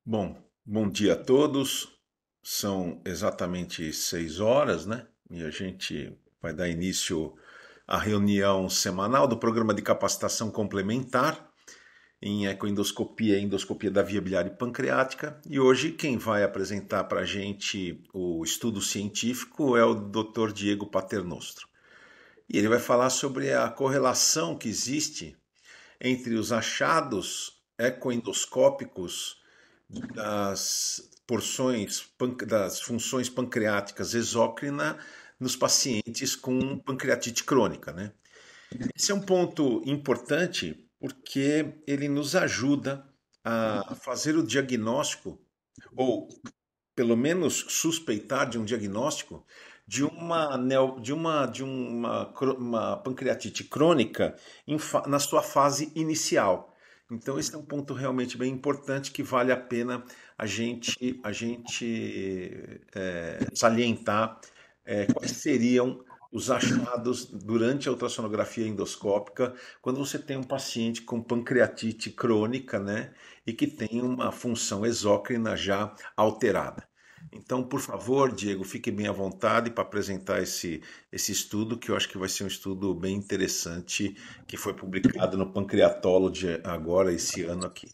Bom dia a todos. São exatamente 6 horas, né? E a gente vai dar início à reunião semanal do programa de capacitação complementar em ecoendoscopia e endoscopia da via biliar e pancreática. E hoje quem vai apresentar para a gente o estudo científico é o Dr. Diego Paternostro. E ele vai falar sobre a correlação que existe entre os achados ecoendoscópicos das funções pancreáticas exócrina nos pacientes com pancreatite crônica, né? Esse é um ponto importante porque ele nos ajuda a fazer o diagnóstico, ou pelo menos suspeitar de um diagnóstico uma pancreatite crônica na sua fase inicial. Então, esse é um ponto realmente bem importante que vale a pena a gente salientar quais seriam os achados durante a ultrassonografia endoscópica quando você tem um paciente com pancreatite crônica, né, e que tem uma função exócrina já alterada. Então, por favor, Diego, fique bem à vontade para apresentar esse estudo, que eu acho que vai ser um estudo bem interessante, que foi publicado no Pancreatology agora, esse ano aqui.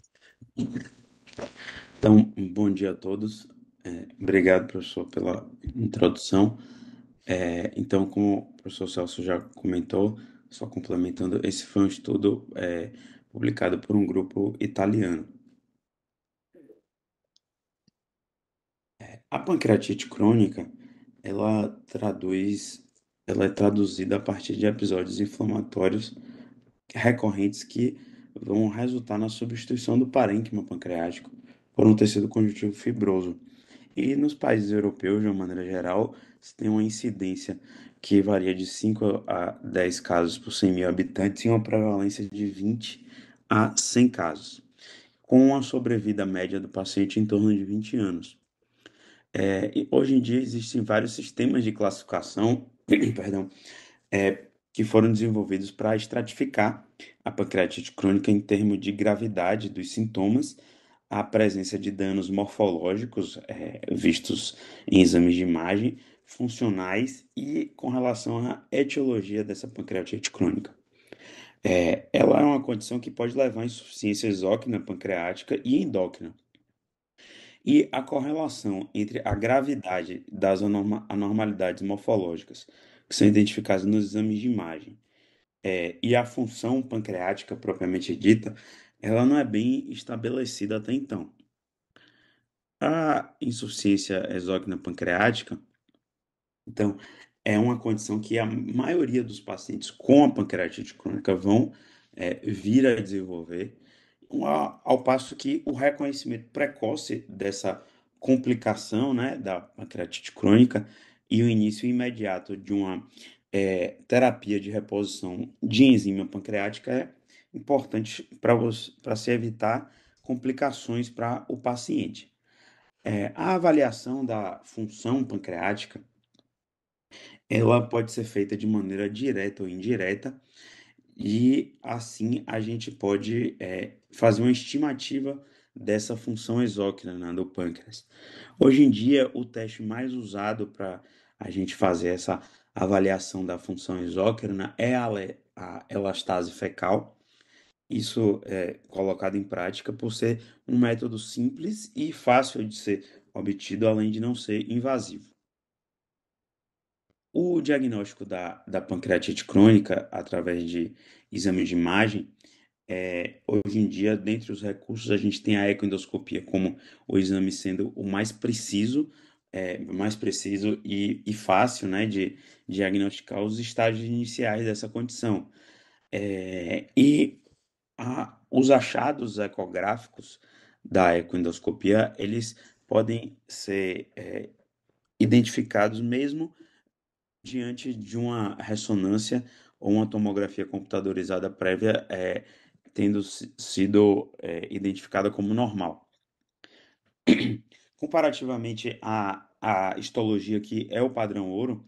Então, bom dia a todos. Obrigado, professor, pela introdução. Então, como o professor Celso já comentou, só complementando, esse foi um estudo publicado por um grupo italiano. A pancreatite crônica, ela traduz, ela é traduzida a partir de episódios inflamatórios recorrentes que vão resultar na substituição do parênquima pancreático por um tecido conjuntivo fibroso. E nos países europeus, de uma maneira geral, se tem uma incidência que varia de 5 a 10 casos por 100 mil habitantes e uma prevalência de 20 a 100 casos, com uma sobrevida média do paciente em torno de 20 anos. E hoje em dia existem vários sistemas de classificação, perdão, que foram desenvolvidos para estratificar a pancreatite crônica em termos de gravidade dos sintomas, a presença de danos morfológicos vistos em exames de imagem, funcionais e com relação à etiologia dessa pancreatite crônica. Ela é uma condição que pode levar a insuficiência exócrina pancreática e endócrina. E a correlação entre a gravidade das anormalidades morfológicas que são identificadas nos exames de imagem e a função pancreática propriamente dita, ela não é bem estabelecida até então. A insuficiência exócrina pancreática, então, é uma condição que a maioria dos pacientes com a pancreatite crônica vão vir a desenvolver, ao passo que o reconhecimento precoce dessa complicação, né, da pancreatite crônica e o início imediato de uma terapia de reposição de enzima pancreática é importante para se evitar complicações para o paciente. A avaliação da função pancreática ela pode ser feita de maneira direta ou indireta, e assim a gente pode fazer uma estimativa dessa função exócrina, né, do pâncreas. Hoje em dia, o teste mais usado para a gente fazer essa avaliação da função exócrina é a elastase fecal. Isso é colocado em prática por ser um método simples e fácil de ser obtido, além de não ser invasivo. O diagnóstico da pancreatite crônica através de exame de imagem, hoje em dia, dentre os recursos, a gente tem a ecoendoscopia como o exame sendo o mais preciso e fácil, né, de diagnosticar os estágios iniciais dessa condição. Os achados ecográficos da ecoendoscopia, eles podem ser identificados mesmo diante de uma ressonância ou uma tomografia computadorizada prévia tendo sido identificada como normal. Comparativamente à histologia, que é o padrão ouro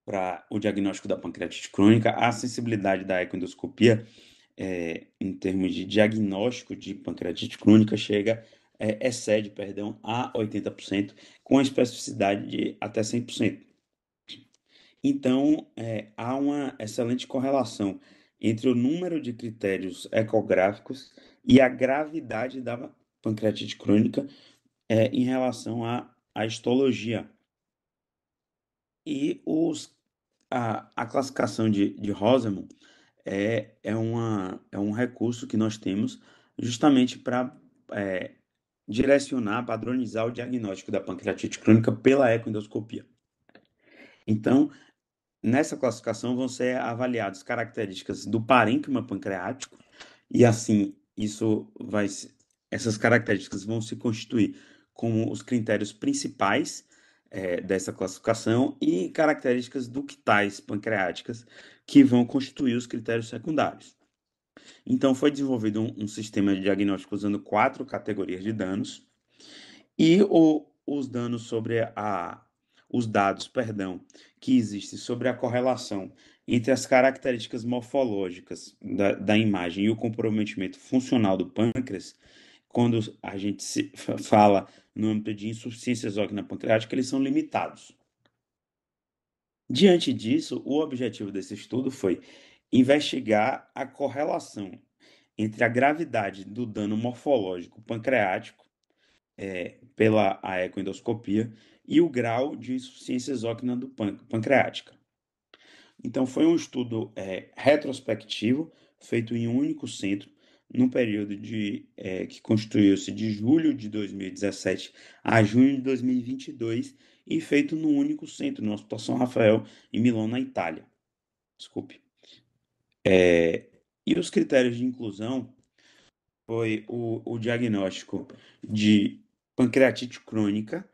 para o diagnóstico da pancreatite crônica, a sensibilidade da ecoendoscopia em termos de diagnóstico de pancreatite crônica chega excede, perdão, a 80%, com a especificidade de até 100%. Então, há uma excelente correlação entre o número de critérios ecográficos e a gravidade da pancreatite crônica em relação à histologia. E a classificação de Rosenman é um recurso que nós temos justamente para direcionar, padronizar o diagnóstico da pancreatite crônica pela ecoendoscopia. Então, nessa classificação vão ser avaliadas características do parênquima pancreático e assim essas características vão se constituir como os critérios principais dessa classificação e características ductais pancreáticas que vão constituir os critérios secundários. Então foi desenvolvido um sistema de diagnóstico usando 4 categorias de danos e os danos os dados, que existem sobre a correlação entre as características morfológicas da imagem e o comprometimento funcional do pâncreas, quando a gente fala no âmbito de insuficiência exócrina pancreática, eles são limitados. Diante disso, o objetivo desse estudo foi investigar a correlação entre a gravidade do dano morfológico pancreático pela ecoendoscopia e o grau de insuficiência exócrina pancreática. Então, foi um estudo retrospectivo, feito em um único centro, num período que constituiu-se de julho de 2017 a junho de 2022 e feito num único centro, no Hospital São Rafael, em Milão, na Itália. Desculpe. E os critérios de inclusão foi o diagnóstico de pancreatite crônica,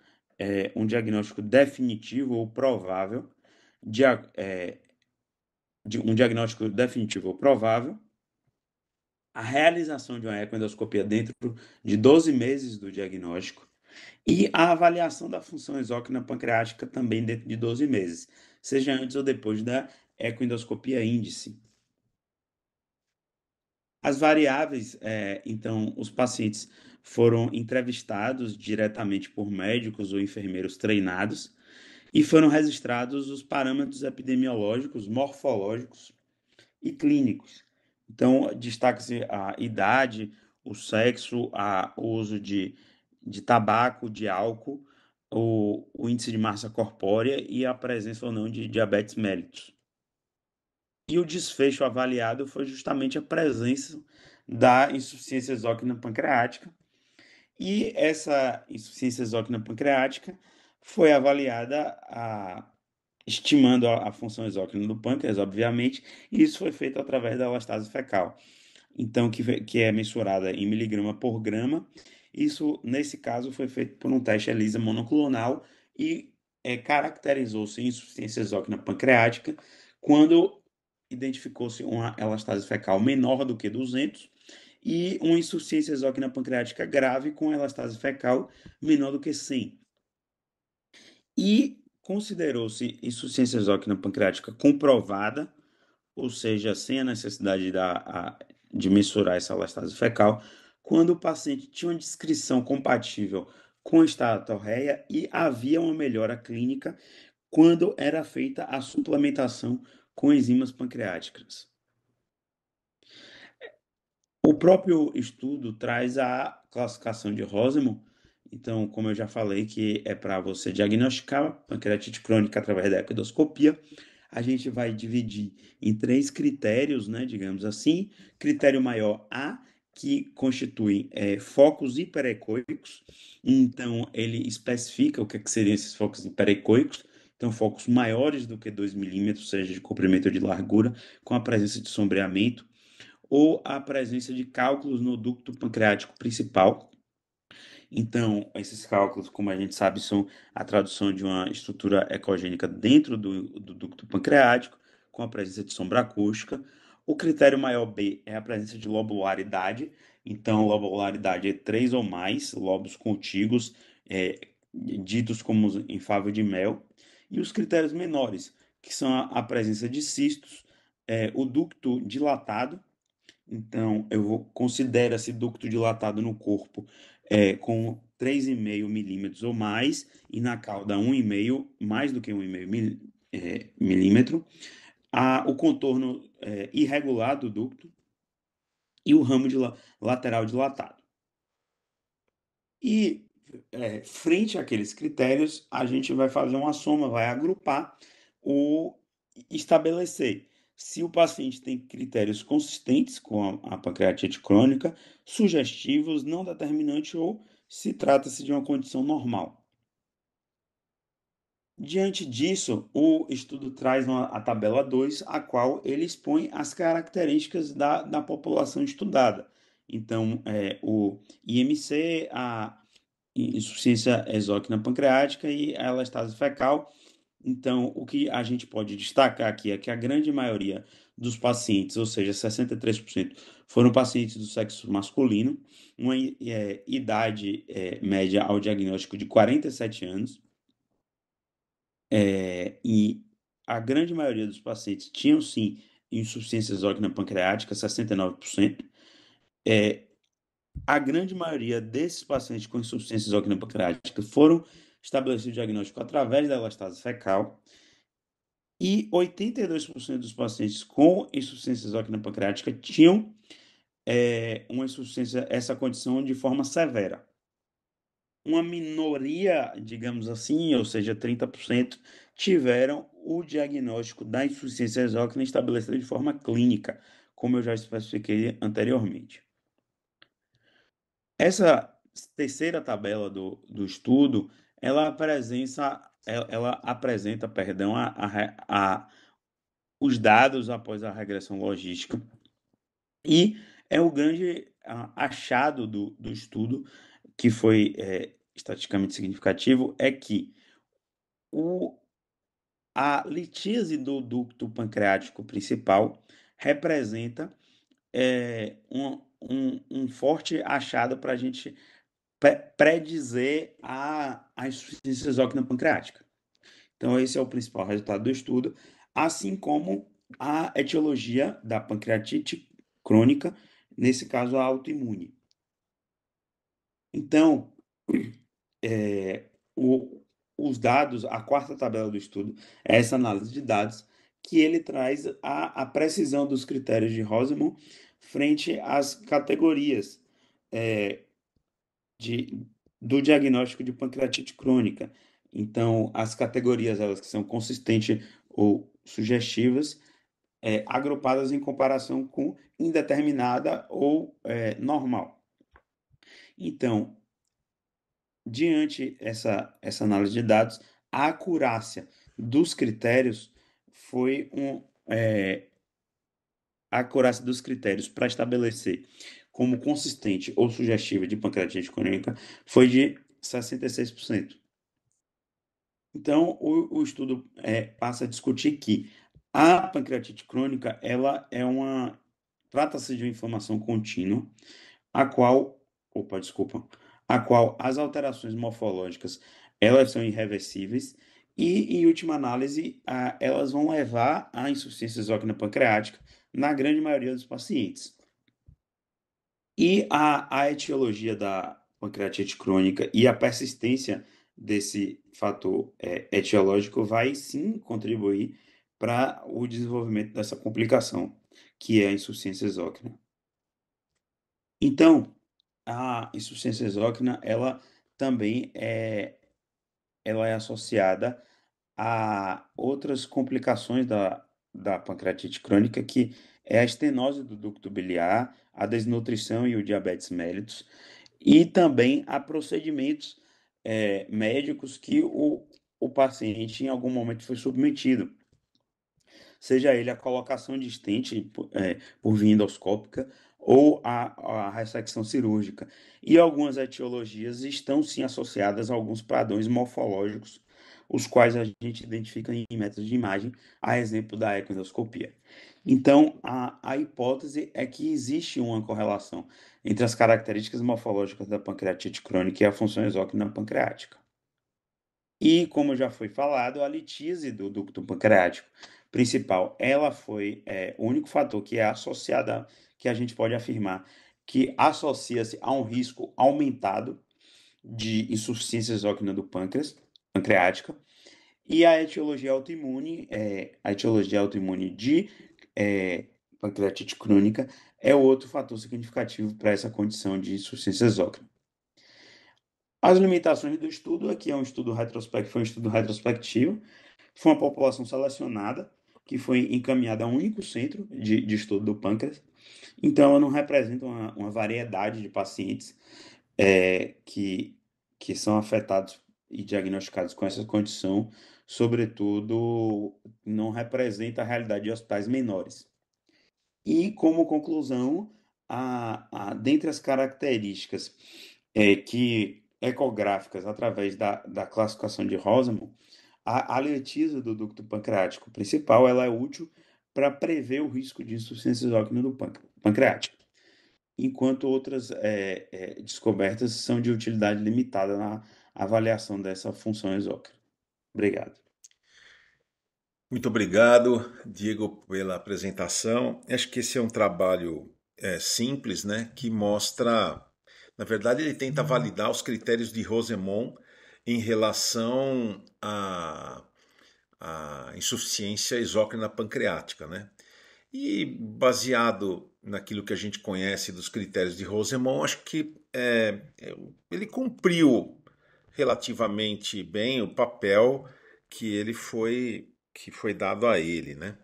um diagnóstico definitivo ou provável, um diagnóstico definitivo ou provável, a realização de uma ecoendoscopia dentro de 12 meses do diagnóstico e a avaliação da função exócrina pancreática também dentro de 12 meses, seja antes ou depois da ecoendoscopia índice. As variáveis, então, os pacientes foram entrevistados diretamente por médicos ou enfermeiros treinados e foram registrados os parâmetros epidemiológicos, morfológicos e clínicos. Então, destaca-se a idade, o sexo, o uso de tabaco, de álcool, o índice de massa corpórea e a presença ou não de diabetes mellitus. E o desfecho avaliado foi justamente a presença da insuficiência exócrina pancreática. E essa insuficiência exócrina pancreática foi avaliada estimando a função exócrina do pâncreas, obviamente, e isso foi feito através da elastase fecal. Então, que é mensurada em miligrama por grama. Isso, nesse caso, foi feito por um teste ELISA monoclonal e caracterizou-se insuficiência exócrina pancreática quando identificou-se uma elastase fecal menor do que 200 e uma insuficiência exócrina pancreática grave com elastase fecal menor do que 100. E considerou-se insuficiência exócrina pancreática comprovada, ou seja, sem a necessidade de mensurar essa elastase fecal, quando o paciente tinha uma descrição compatível com estatorreia e havia uma melhora clínica quando era feita a suplementação com enzimas pancreáticas. O próprio estudo traz a classificação de Rosenman. Então, como eu já falei, que é para você diagnosticar pancreatite crônica através da ecoendoscopia, a gente vai dividir em 3 critérios, né, digamos assim. Critério maior A, que constitui focos hiperecoicos. Então, ele especifica o que seriam esses focos hiperecoicos. Então, focos maiores do que 2 milímetros, seja de comprimento ou de largura, com a presença de sombreamento, ou a presença de cálculos no ducto pancreático principal. Então, esses cálculos, como a gente sabe, são a tradução de uma estrutura ecogênica dentro do ducto pancreático, com a presença de sombra acústica. O critério maior B é a presença de lobularidade. Então, lobularidade é 3 ou mais lobos contíguos, ditos como em favo de mel. E os critérios menores, que são a presença de cistos, o ducto dilatado Então, considero esse ducto dilatado no corpo com 3,5 milímetros ou mais, e na cauda 1,5, mais do que 1,5 milímetro. O contorno irregular do ducto e o ramo lateral dilatado. E, frente àqueles critérios, a gente vai fazer uma soma, vai agrupar ou estabelecer se o paciente tem critérios consistentes com a pancreatite crônica, sugestivos, não determinante ou se trata-se de uma condição normal. Diante disso, o estudo traz a tabela 2, a qual ele expõe as características da população estudada. Então, o IMC, a insuficiência exócrina pancreática e a elastase fecal. Então, o que a gente pode destacar aqui é que a grande maioria dos pacientes, ou seja, 63%, foram pacientes do sexo masculino, uma idade média ao diagnóstico de 47 anos, e a grande maioria dos pacientes tinham, sim, insuficiência exócrina pancreática, 69%. A grande maioria desses pacientes com insuficiência exócrina pancreática foram estabelecidos o diagnóstico através da elastase fecal, e 82% dos pacientes com insuficiência exócrina pancreática tinham essa condição de forma severa. Uma minoria, digamos assim, ou seja, 30%, tiveram o diagnóstico da insuficiência exócrina estabelecido de forma clínica, como eu já especifiquei anteriormente. Essa terceira tabela do estudo, ela apresenta, perdão, os dados após a regressão logística, e é o grande achado do estudo, que foi estatisticamente significativo, é que a litíase do ducto pancreático principal representa um forte achado para a gente predizer a insuficiência exócrina pancreática. Então, esse é o principal resultado do estudo, assim como a etiologia da pancreatite crônica, nesse caso a autoimune. Então, os dados, a quarta tabela do estudo, é essa análise de dados, que ele traz a precisão dos critérios de Rosenman frente às categorias de, do diagnóstico de pancreatite crônica. Então, as categorias, elas que são consistentes ou sugestivas, agrupadas em comparação com indeterminada ou normal. Então, diante essa análise de dados, a acurácia dos critérios foi a acurácia dos critérios para estabelecer como consistente ou sugestiva de pancreatite crônica foi de 66%. Então, o estudo passa a discutir que a pancreatite crônica, trata-se de uma inflamação contínua, a qual, a qual as alterações morfológicas, elas são irreversíveis e, em última análise, elas vão levar à insuficiência exócrina pancreática na grande maioria dos pacientes. E a etiologia da pancreatite crônica e a persistência desse fator etiológico vai sim contribuir para o desenvolvimento dessa complicação, que é a insuficiência exócrina. Então, a insuficiência exócrina, ela também ela é associada a outras complicações da pancreatite crônica, que é a estenose do ducto biliar, a desnutrição e o diabetes mellitus, e também a procedimentos médicos que o paciente em algum momento foi submetido, seja ele a colocação de stent por via endoscópica ou a ressecção cirúrgica. E algumas etiologias estão sim associadas a alguns padrões morfológicos, os quais a gente identifica em métodos de imagem, a exemplo da ecoendoscopia. Então, a hipótese é que existe uma correlação entre as características morfológicas da pancreatite crônica e a função exócrina pancreática. E, como já foi falado, a litíase do ducto pancreático principal, ela foi o único fator que é associado que a gente pode afirmar que associa-se a um risco aumentado de insuficiência exócrina do pâncreas, pancreática, e a etiologia autoimune de pancreatite crônica é outro fator significativo para essa condição de insuficiência exócrina. As limitações do estudo, aqui é um estudo retrospectivo, foi um estudo retrospectivo, foi uma população selecionada, que foi encaminhada a um único centro de estudo do pâncreas, então ela não representa uma variedade de pacientes que são afetados e diagnosticados com essa condição, sobretudo, não representa a realidade de hospitais menores. E, como conclusão, dentre as características que ecográficas, através da classificação de Rosenbaum, a letisa do ducto pancreático principal ela é útil para prever o risco de insuficiência exócrina do pancreático, enquanto outras descobertas são de utilidade limitada na avaliação dessa função exócrina. Obrigado. Muito obrigado, Diego, pela apresentação. Acho que esse é um trabalho simples, né, que mostra, na verdade, ele tenta validar os critérios de Rosenbaum em relação à insuficiência exócrina pancreática, né? E baseado naquilo que a gente conhece dos critérios de Rosenbaum, acho que ele cumpriu relativamente bem o papel que foi dado a ele, né?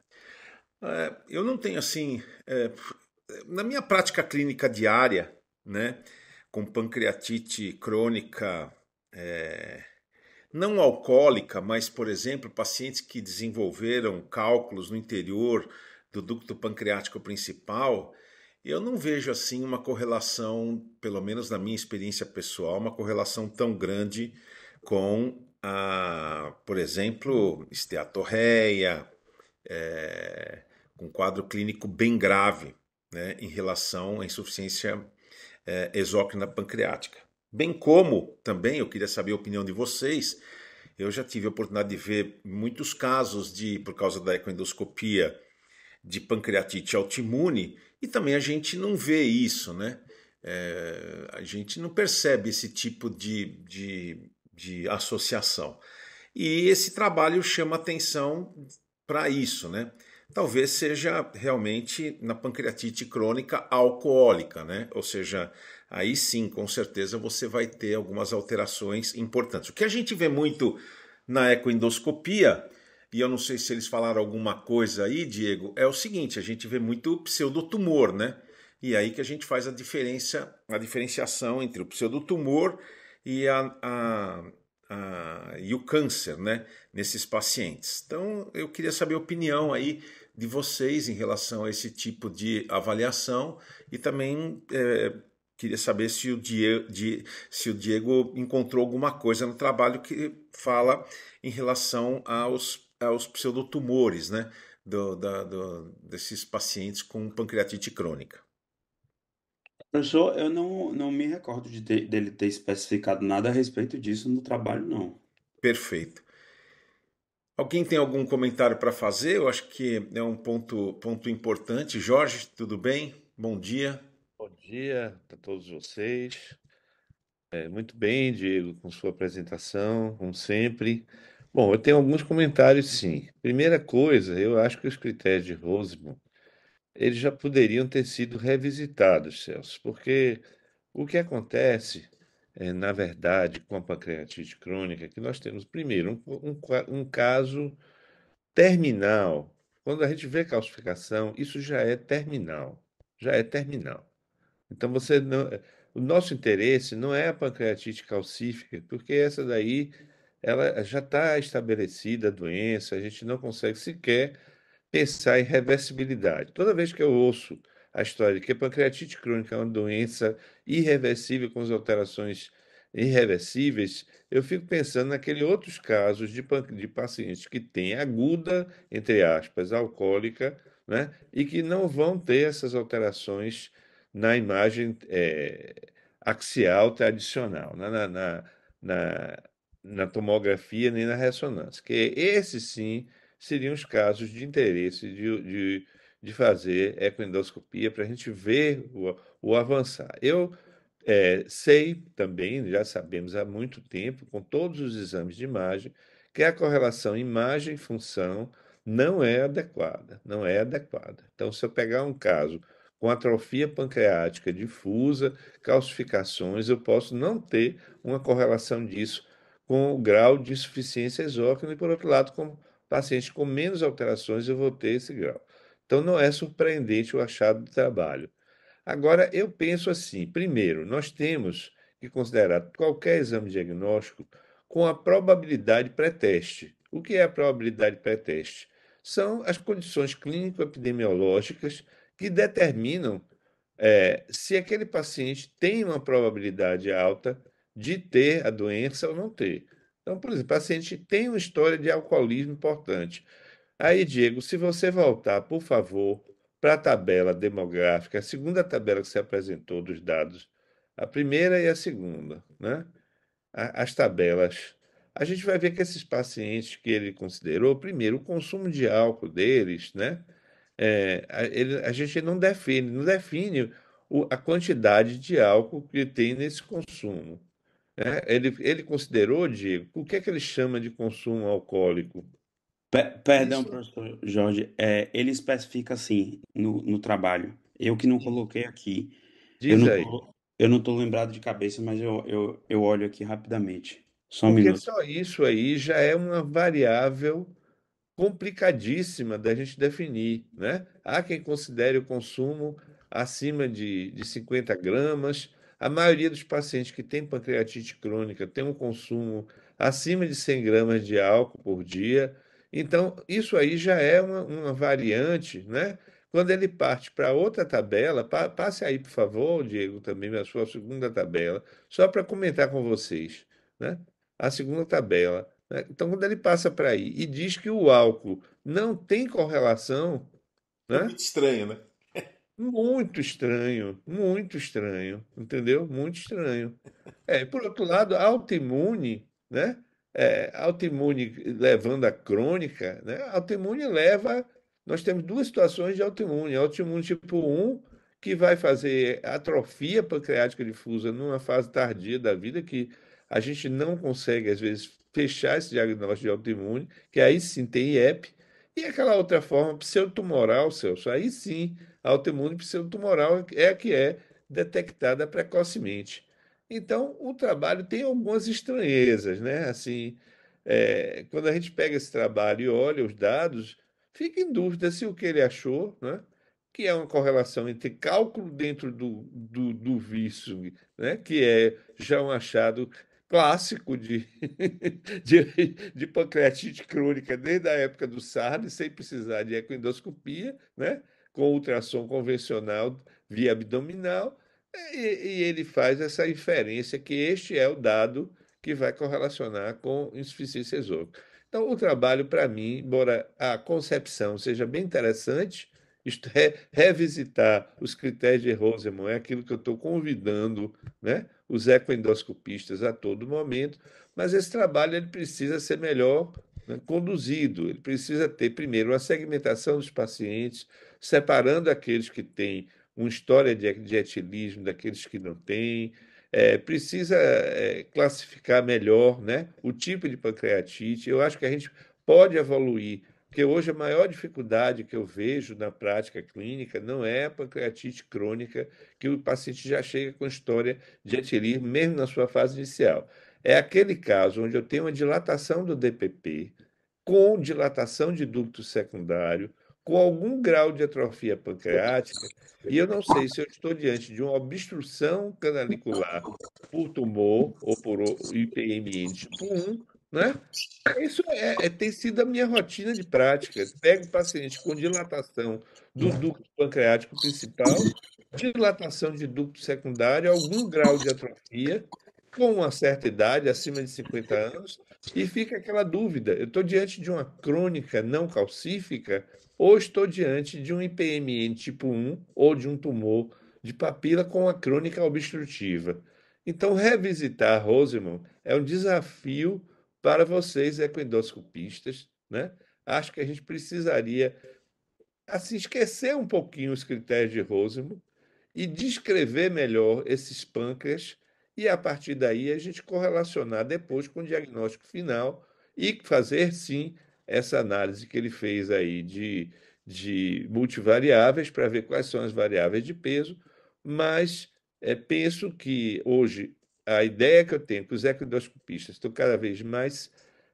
Eu não tenho assim, na minha prática clínica diária, né, com pancreatite crônica não alcoólica, mas, por exemplo, pacientes que desenvolveram cálculos no interior do ducto pancreático principal, eu não vejo assim uma correlação, pelo menos na minha experiência pessoal, uma correlação tão grande com por exemplo, esteatorreia, com quadro clínico bem grave, né, em relação à insuficiência exócrina pancreática. Bem como também eu queria saber a opinião de vocês. Eu já tive a oportunidade de ver muitos casos por causa da ecoendoscopia, de pancreatite autoimune, e também a gente não vê isso, né? A gente não percebe esse tipo de associação. E esse trabalho chama atenção para isso, né? Talvez seja realmente na pancreatite crônica alcoólica, né? Ou seja, aí sim, com certeza você vai ter algumas alterações importantes. O que a gente vê muito na ecoendoscopia, e eu não sei se eles falaram alguma coisa aí, Diego, é o seguinte: a gente vê muito pseudotumor, né? E aí que a gente faz a diferenciação entre o pseudotumor e e o câncer, né, nesses pacientes. Então, eu queria saber a opinião aí de vocês em relação a esse tipo de avaliação e também queria saber se o Diego encontrou alguma coisa no trabalho que fala em relação aos pseudotumores, né, desses pacientes com pancreatite crônica. Professor, eu não me recordo dele ter especificado nada a respeito disso no trabalho, não. Perfeito. Alguém tem algum comentário para fazer? Eu acho que é um ponto importante. Jorge, tudo bem? Bom dia. Bom dia a todos vocês. Muito bem, Diego, com sua apresentação, como sempre. Bom, eu tenho alguns comentários, sim. Primeira coisa, eu acho que os critérios de Rosenbaum, eles já poderiam ter sido revisitados, Celso, porque o que acontece, na verdade, com a pancreatite crônica, é que nós temos, primeiro, um caso terminal. Quando a gente vê calcificação, isso já é terminal. Já é terminal. Então você não, o nosso interesse não é a pancreatite calcífica, porque essa daí ela já está estabelecida a doença, a gente não consegue sequer pensar em reversibilidade. Toda vez que eu ouço a história de que a pancreatite crônica é uma doença irreversível com as alterações irreversíveis, eu fico pensando naqueles outros casos de pacientes que têm aguda, entre aspas, alcoólica, né, e que não vão ter essas alterações na imagem axial tradicional, na, na tomografia nem na ressonância, que esses sim seriam os casos de interesse de fazer ecoendoscopia para a gente ver o avançar. Eu sei também, já sabemos há muito tempo, com todos os exames de imagem, que a correlação imagem-função não é adequada, não é adequada. Então, se eu pegar um caso com atrofia pancreática difusa, calcificações, eu posso não ter uma correlação disso com o grau de insuficiência exócrina, e, por outro lado, com pacientes com menos alterações, eu vou ter esse grau. Então, não é surpreendente o achado do trabalho. Agora, eu penso assim: primeiro, nós temos que considerar qualquer exame diagnóstico com a probabilidade pré-teste. O que é a probabilidade pré-teste? São as condições clínico-epidemiológicas que determinam se aquele paciente tem uma probabilidade alta de ter a doença ou não ter. Então, por exemplo, o paciente tem uma história de alcoolismo importante. Aí, Diego, se você voltar, por favor, para a tabela demográfica, a segunda tabela que você apresentou dos dados, a primeira e a segunda, né? As tabelas. A gente vai ver que esses pacientes que ele considerou, primeiro, o consumo de álcool deles, né? A gente não define a quantidade de álcool que tem nesse consumo, né? Ele considerou, Diego, o que é que ele chama de consumo alcoólico? Perdão, Isso professor Jorge, ele especifica assim no trabalho. Eu que não coloquei aqui. Eu diz não aí. tô, eu não tô lembrado de cabeça, mas eu olho aqui rapidamente. Só um Porque minuto. só isso aí já é uma variável complicadíssima da gente definir, né? Há quem considere o consumo acima de 50 gramas. A maioria dos pacientes que têm pancreatite crônica tem um consumo acima de 100 gramas de álcool por dia. Então, isso aí já é uma variante, né? Quando ele parte para outra tabela, passe aí, por favor, Diego, também a sua segunda tabela, só para comentar com vocês, né? A segunda tabela, né? Então, quando ele passa para aí e diz que o álcool não tem correlação, É né? muito estranho, né? Muito estranho, entendeu? Muito estranho. Por outro lado, a autoimune, né? Autoimune levando a crônica, né? A autoimune leva. Nós temos duas situações de autoimune. Autoimune tipo um que vai fazer atrofia pancreática difusa numa fase tardia da vida, que a gente não consegue, às vezes, fechar esse diagnóstico de autoimune, que aí sim tem IEP. E aquela outra forma pseudotumoral, Celso, aí sim, a autoimune pseudotumoral é a que é detectada precocemente. Então, o trabalho tem algumas estranhezas, né? Assim, quando a gente pega esse trabalho e olha os dados, fica em dúvida se o que ele achou, né? Que é uma correlação entre cálculo dentro do vício, né? Que é já um achado clássico de pancreatite crônica desde a época do SARS, sem precisar de ecoendoscopia, né? Com ultrassom convencional via abdominal. E ele faz essa inferência que este é o dado que vai correlacionar com insuficiência exôcrina. Então, o trabalho, para mim, embora a concepção seja bem interessante, isto é, revisitar os critérios de Rosenman é aquilo que eu estou convidando, né, os ecoendoscopistas a todo momento, mas esse trabalho ele precisa ser melhor, né, conduzido, ele precisa ter, primeiro, uma segmentação dos pacientes, separando aqueles que têm uma história de etilismo daqueles que não têm. Precisa classificar melhor, né, o tipo de pancreatite. Eu acho que a gente pode evoluir, porque hoje a maior dificuldade que eu vejo na prática clínica não é a pancreatite crônica, que o paciente já chega com história de etilismo, mesmo na sua fase inicial. É aquele caso onde eu tenho uma dilatação do DPP, com dilatação de ducto secundário, com algum grau de atrofia pancreática, e eu não sei se eu estou diante de uma obstrução canalicular por tumor ou por IPMN tipo 1, né? Isso tem sido a minha rotina de prática. Pego paciente com dilatação do ducto pancreático principal, dilatação de ducto secundário, algum grau de atrofia, com uma certa idade, acima de 50 anos, e fica aquela dúvida: eu estou diante de uma crônica não calcífica ou estou diante de um IPMN tipo 1 ou de um tumor de papila com a crônica obstrutiva? Então, revisitar Rosemont é um desafio para vocês ecoendoscopistas, né? Acho que a gente precisaria assim, esquecer um pouquinho os critérios de Rosenbaum e descrever melhor esses pâncreas, e a partir daí a gente correlacionar depois com o diagnóstico final e fazer sim essa análise que ele fez aí de multivariáveis para ver quais são as variáveis de peso, mas penso que hoje a ideia que eu tenho que os ecoendoscopistas estão cada vez mais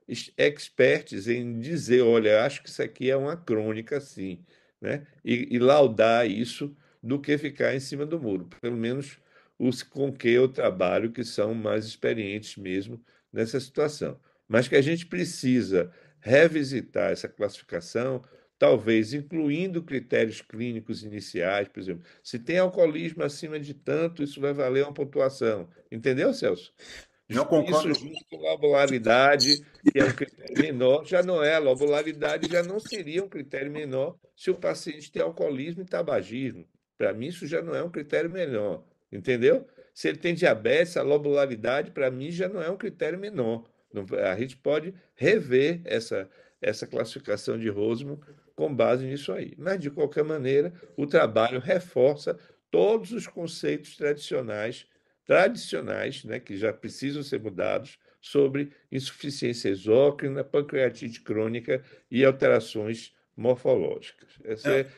expertos em dizer, olha, acho que isso aqui é uma crônica, sim, né? E laudar isso do que ficar em cima do muro. Pelo menos os com que eu trabalho, que são mais experientes mesmo nessa situação. Mas que a gente precisa revisitar essa classificação, talvez incluindo critérios clínicos iniciais, por exemplo. Se tem alcoolismo acima de tanto, isso vai valer uma pontuação. Entendeu, Celso? Não Isso concordo. junto com lobularidade, que é um critério menor, já não é. A lobularidade já não seria um critério menor se o paciente tem alcoolismo e tabagismo. Para mim, isso já não é um critério menor, entendeu? Se ele tem diabetes, a lobularidade, para mim, já não é um critério menor. A gente pode rever essa classificação de Rosemont com base nisso aí. Mas, de qualquer maneira, o trabalho reforça todos os conceitos tradicionais, né, que já precisam ser mudados, sobre insuficiência exócrina, pancreatite crônica e alterações morfológicas. É,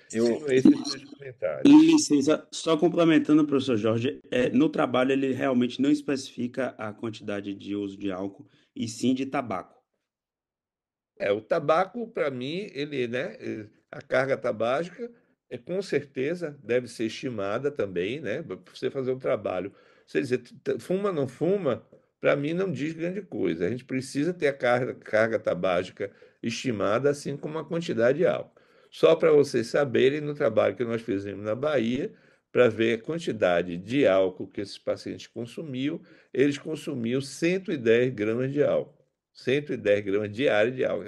Seriam eu, esses meus comentários. E licença, só complementando, professor Jorge, no trabalho ele realmente não especifica a quantidade de uso de álcool, e sim de tabaco. O tabaco, para mim, ele, né, a carga tabágica com certeza deve ser estimada também, né, para você fazer um trabalho. Você dizer, fuma, não fuma, para mim não diz grande coisa. A gente precisa ter a carga tabágica estimada, assim como a quantidade de álcool. Só para vocês saberem, no trabalho que nós fizemos na Bahia, para ver a quantidade de álcool que esses pacientes consumiam, eles consumiam 110 gramas de álcool. 110 gramas diários de álcool.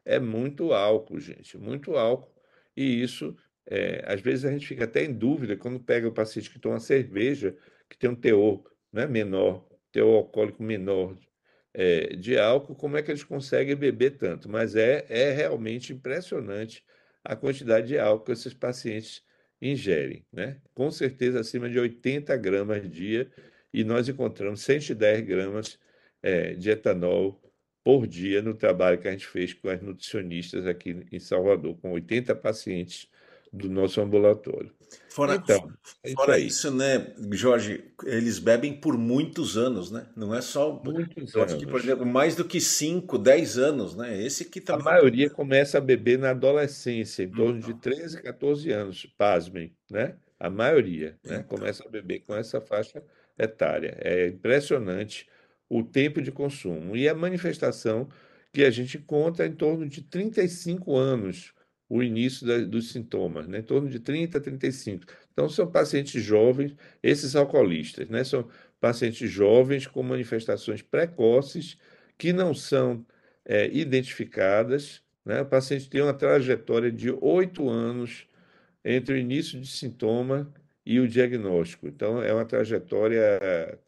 É muito álcool, gente, muito álcool. E isso, às vezes a gente fica até em dúvida quando pega o paciente que toma cerveja, que tem um teor, né, menor, teor alcoólico menor, de álcool, como é que eles conseguem beber tanto? Mas é realmente impressionante a quantidade de álcool que esses pacientes ingerem, né? Com certeza acima de 80 gramas dia, e nós encontramos 110 gramas de etanol por dia no trabalho que a gente fez com as nutricionistas aqui em Salvador, com 80 pacientes do nosso ambulatório. fora, Então, é isso fora aí. isso, né, Jorge, eles bebem por muitos anos, né? Não é só. Muitos Eu acho que, por anos. exemplo, mais do que 5, 10 anos, né? Esse aqui A também. maioria começa a beber na adolescência, em torno de Então, 13, 14 anos, pasmem, né? A maioria, né? então. Começa a beber com essa faixa etária. É impressionante o tempo de consumo. E a manifestação que a gente encontra em torno de 35 anos, o início dos sintomas, né? Em torno de 30 a 35. Então, são pacientes jovens, esses alcoolistas, né? São pacientes jovens com manifestações precoces que não são identificadas, né? O paciente tem uma trajetória de 8 anos entre o início de sintoma e o diagnóstico. Então, é uma trajetória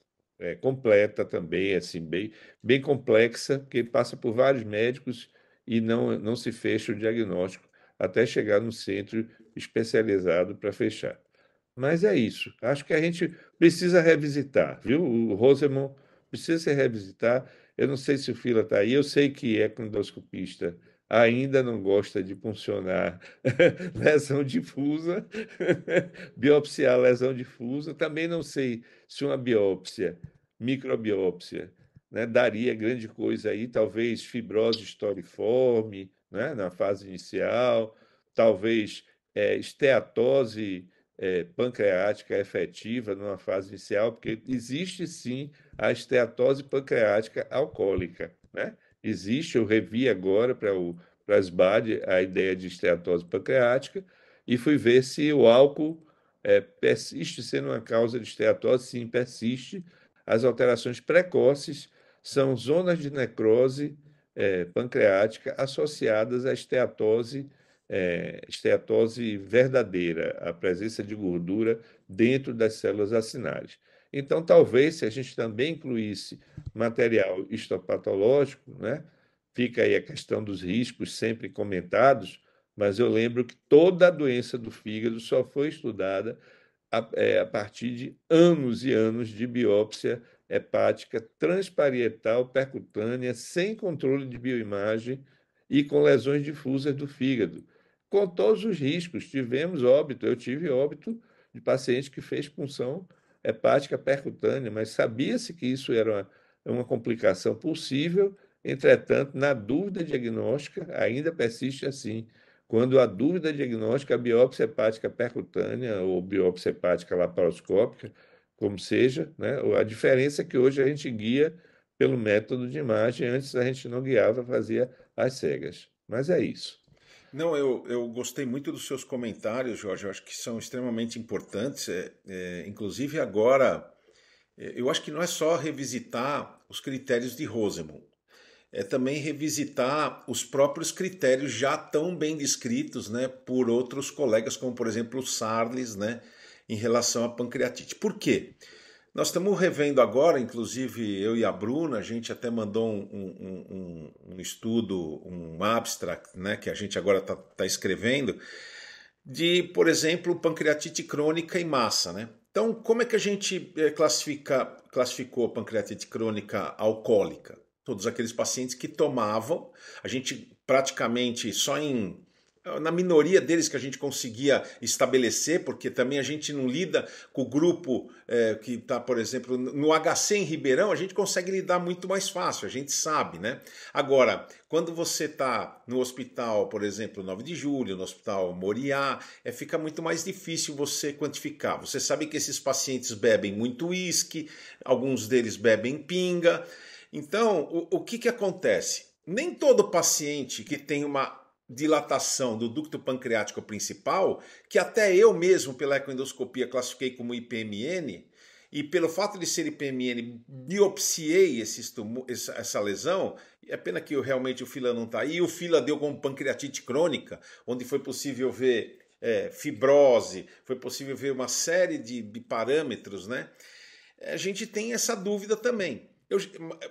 completa também, assim, bem complexa, que passa por vários médicos e não se fecha o diagnóstico até chegar no centro especializado para fechar. Mas é isso. Acho que a gente precisa revisitar, viu? O Rosemont precisa se revisitar. Eu não sei se o Fila está aí. Eu sei que é endoscopista ainda não gosta de funcionar lesão difusa, biopsiar lesão difusa. Também não sei se uma biópsia, microbiópsia, né, daria grande coisa aí. Talvez fibrose históriforme, né, na fase inicial, talvez esteatose pancreática efetiva numa fase inicial, porque existe sim a esteatose pancreática alcoólica, né? Existe, eu revi agora para as SBAD a ideia de esteatose pancreática e fui ver se o álcool persiste sendo uma causa de esteatose, sim, persiste. As alterações precoces são zonas de necrose pancreática associadas à esteatose verdadeira, a presença de gordura dentro das células acinárias. Então, talvez, se a gente também incluísse material histopatológico, né, fica aí a questão dos riscos sempre comentados, mas eu lembro que toda a doença do fígado só foi estudada a partir de anos e anos de biópsia hepática transparietal percutânea, sem controle de bioimagem e com lesões difusas do fígado. Com todos os riscos, tivemos óbito, eu tive óbito de paciente que fez punção hepática percutânea, mas sabia-se que isso era uma complicação possível, entretanto, na dúvida diagnóstica, ainda persiste assim. Quando há dúvida diagnóstica, a biópsia hepática percutânea ou biópsia hepática laparoscópica, como seja, né? A diferença é que hoje a gente guia pelo método de imagem, antes a gente não guiava, fazia às cegas. Mas é isso. Não, eu gostei muito dos seus comentários, Jorge. Eu acho que são extremamente importantes. Inclusive agora, eu acho que não é só revisitar os critérios de Rosenbaum, é também revisitar os próprios critérios já tão bem descritos, né, por outros colegas, como por exemplo o Sarles, né, em relação à pancreatite. Por quê? Nós estamos revendo agora, inclusive eu e a Bruna, a gente até mandou um estudo, um abstract, né, que a gente agora está escrevendo, de, por exemplo, pancreatite crônica em massa, né? Então, como é que a gente classificou a pancreatite crônica alcoólica? Todos aqueles pacientes que tomavam, a gente praticamente só na minoria deles que a gente conseguia estabelecer, porque também a gente não lida com o grupo que está, por exemplo, no HC em Ribeirão, a gente consegue lidar muito mais fácil, a gente sabe, né? Agora, quando você está no hospital, por exemplo, 9 de Julho, no hospital Moriá, fica muito mais difícil você quantificar. Você sabe que esses pacientes bebem muito uísque, alguns deles bebem pinga. Então, o que acontece? Nem todo paciente que tem uma dilatação do ducto pancreático principal, que até eu mesmo, pela ecoendoscopia, classifiquei como IPMN, e pelo fato de ser IPMN, biopsiei essa lesão. É pena que realmente o Fila não está aí. E o Fila deu como pancreatite crônica, onde foi possível ver fibrose, foi possível ver uma série de parâmetros, né? A gente tem essa dúvida também.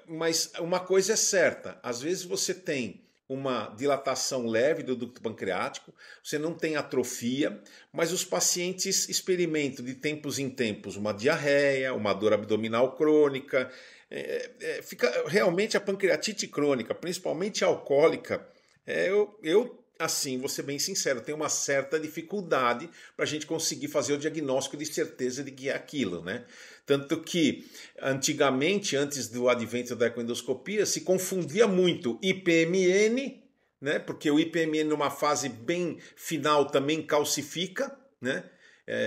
Mas uma coisa é certa, às vezes você tem uma dilatação leve do ducto pancreático, você não tem atrofia, mas os pacientes experimentam de tempos em tempos uma diarreia, uma dor abdominal crônica, fica realmente a pancreatite crônica, principalmente alcoólica, assim, vou ser bem sincero, tenho uma certa dificuldade para a gente conseguir fazer o diagnóstico de certeza de que é aquilo, né? Tanto que, antigamente, antes do advento da ecoendoscopia, se confundia muito IPMN, né? Porque o IPMN, numa fase bem final, também calcifica, né?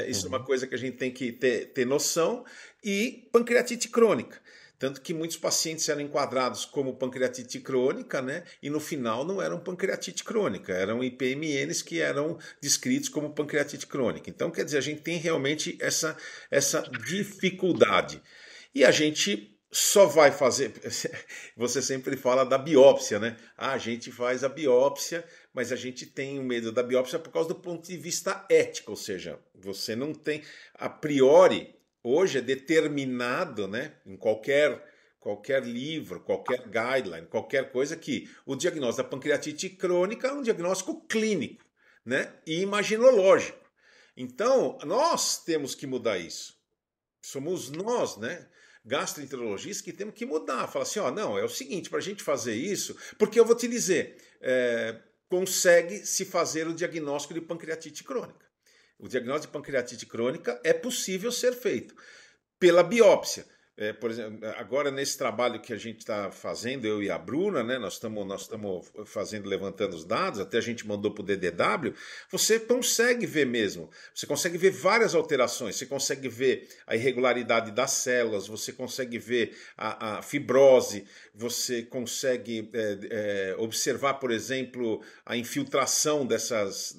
Isso é uma coisa que a gente tem que ter noção, e pancreatite crônica. Tanto que muitos pacientes eram enquadrados como pancreatite crônica, né? E no final não eram pancreatite crônica, eram IPMNs que eram descritos como pancreatite crônica. Então, quer dizer, a gente tem realmente essa dificuldade. E a gente só vai fazer, você sempre fala da biópsia, né? A gente faz a biópsia, mas a gente tem o medo da biópsia por causa do ponto de vista ético, ou seja, você não tem, a priori, hoje é determinado, né, em qualquer livro, qualquer guideline, qualquer coisa, que o diagnóstico da pancreatite crônica é um diagnóstico clínico, né, e imaginológico. Então, nós temos que mudar isso. Somos nós, né, gastroenterologistas, que temos que mudar. Falar assim, não, é o seguinte, para a gente fazer isso, porque eu vou te dizer, consegue-se fazer o diagnóstico de pancreatite crônica. O diagnóstico de pancreatite crônica é possível ser feito pela biópsia. Por exemplo, agora nesse trabalho que a gente está fazendo, eu e a Bruna, né, nós estamos fazendo, levantando os dados, até a gente mandou para o DDW, você consegue ver mesmo, você consegue ver várias alterações, você consegue ver a irregularidade das células, você consegue ver a fibrose, você consegue observar, por exemplo, a infiltração dessas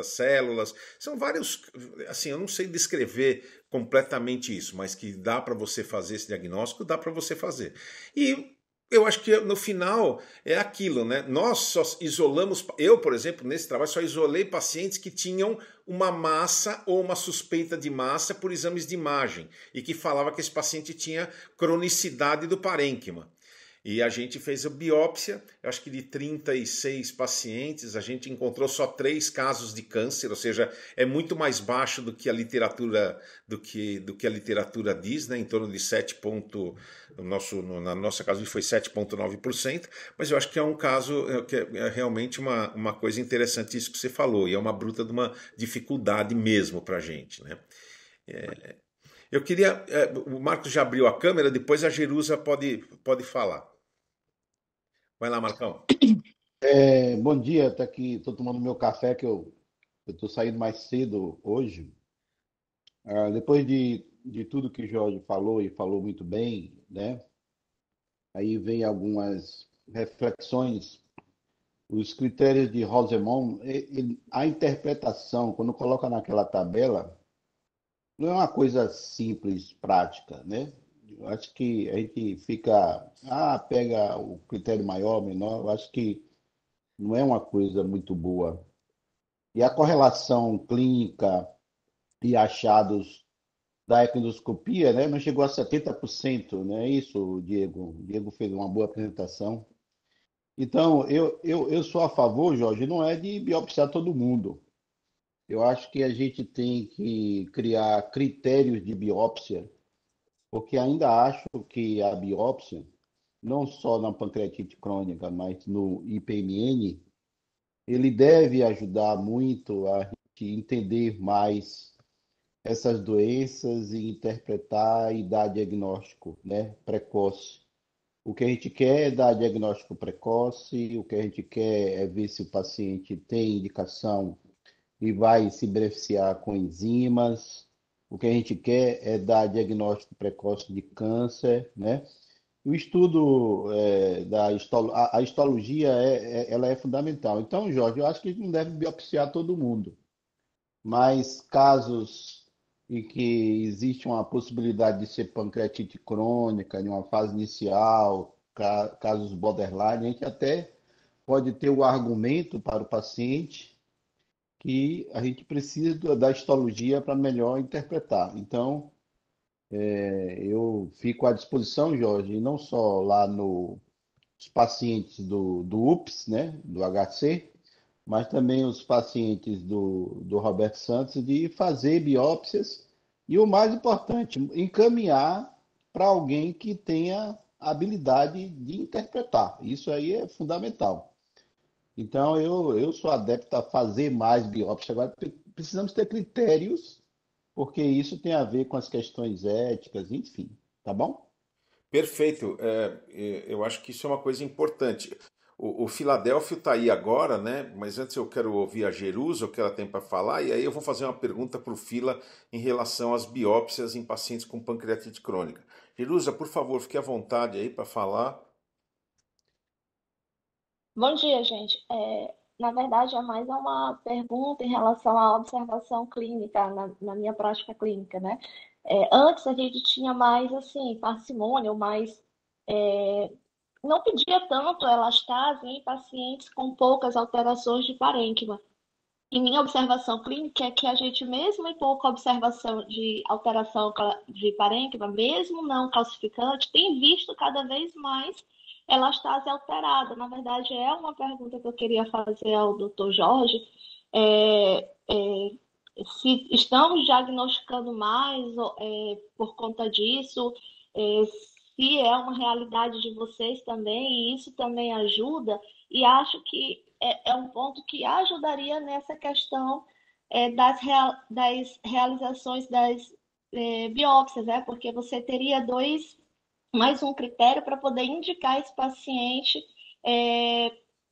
células. São vários, assim, eu não sei descrever completamente isso, mas que dá para você fazer esse diagnóstico, dá para você fazer. E eu acho que no final é aquilo, né? Nós só isolamos, eu, por exemplo, nesse trabalho só isolei pacientes que tinham uma massa ou uma suspeita de massa por exames de imagem e que falava que esse paciente tinha cronicidade do parênquima. E a gente fez a biópsia, eu acho que de 36 pacientes, a gente encontrou só 3 casos de câncer, ou seja, é muito mais baixo do que a literatura do que a literatura diz, né? Em torno de 7 ponto, na nossa caso foi 7,9%, mas eu acho que é um caso que é realmente uma coisa interessante isso que você falou, e é uma bruta de uma dificuldade mesmo para a gente, né? Eu queria, o Marcos já abriu a câmera, depois a Jerusa pode falar. Vai lá, Marcão. Bom dia, tá aqui, tô tomando meu café que eu tô saindo mais cedo hoje. Depois de tudo que o Jorge falou e falou muito bem, né? Aí vem algumas reflexões. Os critérios de Rosemont, a interpretação, quando coloca naquela tabela, não é uma coisa simples, prática, né? Eu acho que a gente fica, pega o critério maior, menor, eu acho que não é uma coisa muito boa. E a correlação clínica e achados da endoscopia, né, não chegou a 70%, não é isso, Diego? O Diego fez uma boa apresentação. Então, eu sou a favor, Jorge, não é de biopsiar todo mundo. Eu acho que a gente tem que criar critérios de biópsia, porque ainda acho que a biópsia, não só na pancreatite crônica, mas no IPMN, ele deve ajudar muito a gente entender mais essas doenças e interpretar e dar diagnóstico, né, precoce. O que a gente quer é dar diagnóstico precoce, o que a gente quer é ver se o paciente tem indicação e vai se beneficiar com enzimas. O que a gente quer é dar diagnóstico precoce de câncer, né? O estudo a histologia ela é fundamental. Então, Jorge, eu acho que a gente não deve biopsiar todo mundo, mas casos em que existe uma possibilidade de ser pancreatite crônica em uma fase inicial, casos borderline, a gente até pode ter o argumento para o paciente que a gente precisa da histologia para melhor interpretar. Então, eu fico à disposição, Jorge, não só lá nos pacientes do UPS, né, do HC, mas também os pacientes do Roberto Santos, de fazer biópsias e, o mais importante, encaminhar para alguém que tenha habilidade de interpretar. Isso aí é fundamental. Então, eu sou adepto a fazer mais biópsia. Agora, precisamos ter critérios, porque isso tem a ver com as questões éticas, enfim. Tá bom? Perfeito. Eu acho que isso é uma coisa importante. O Filadélfio está aí agora, né? Mas antes eu quero ouvir a Jerusa, o que ela tem para falar, e aí eu vou fazer uma pergunta para o Fila em relação às biópsias em pacientes com pancreatite crônica. Jerusa, por favor, fique à vontade aí para falar. Bom dia, gente. Na verdade, é mais uma pergunta em relação à observação clínica, na minha prática clínica, né? Antes a gente tinha mais, assim, parcimônia, ou mais... é, não pedia tanto elastase em pacientes com poucas alterações de parênquima. E minha observação clínica é que a gente, mesmo em pouca observação de alteração de parênquima, mesmo não calcificante, tem visto cada vez mais elastase alterada. Na verdade, é uma pergunta que eu queria fazer ao Dr. Jorge. Se estamos diagnosticando mais por conta disso, se é uma realidade de vocês também, e isso também ajuda, e acho que é um ponto que ajudaria nessa questão das realizações das biópsias, né? Porque você teria mais um critério para poder indicar esse paciente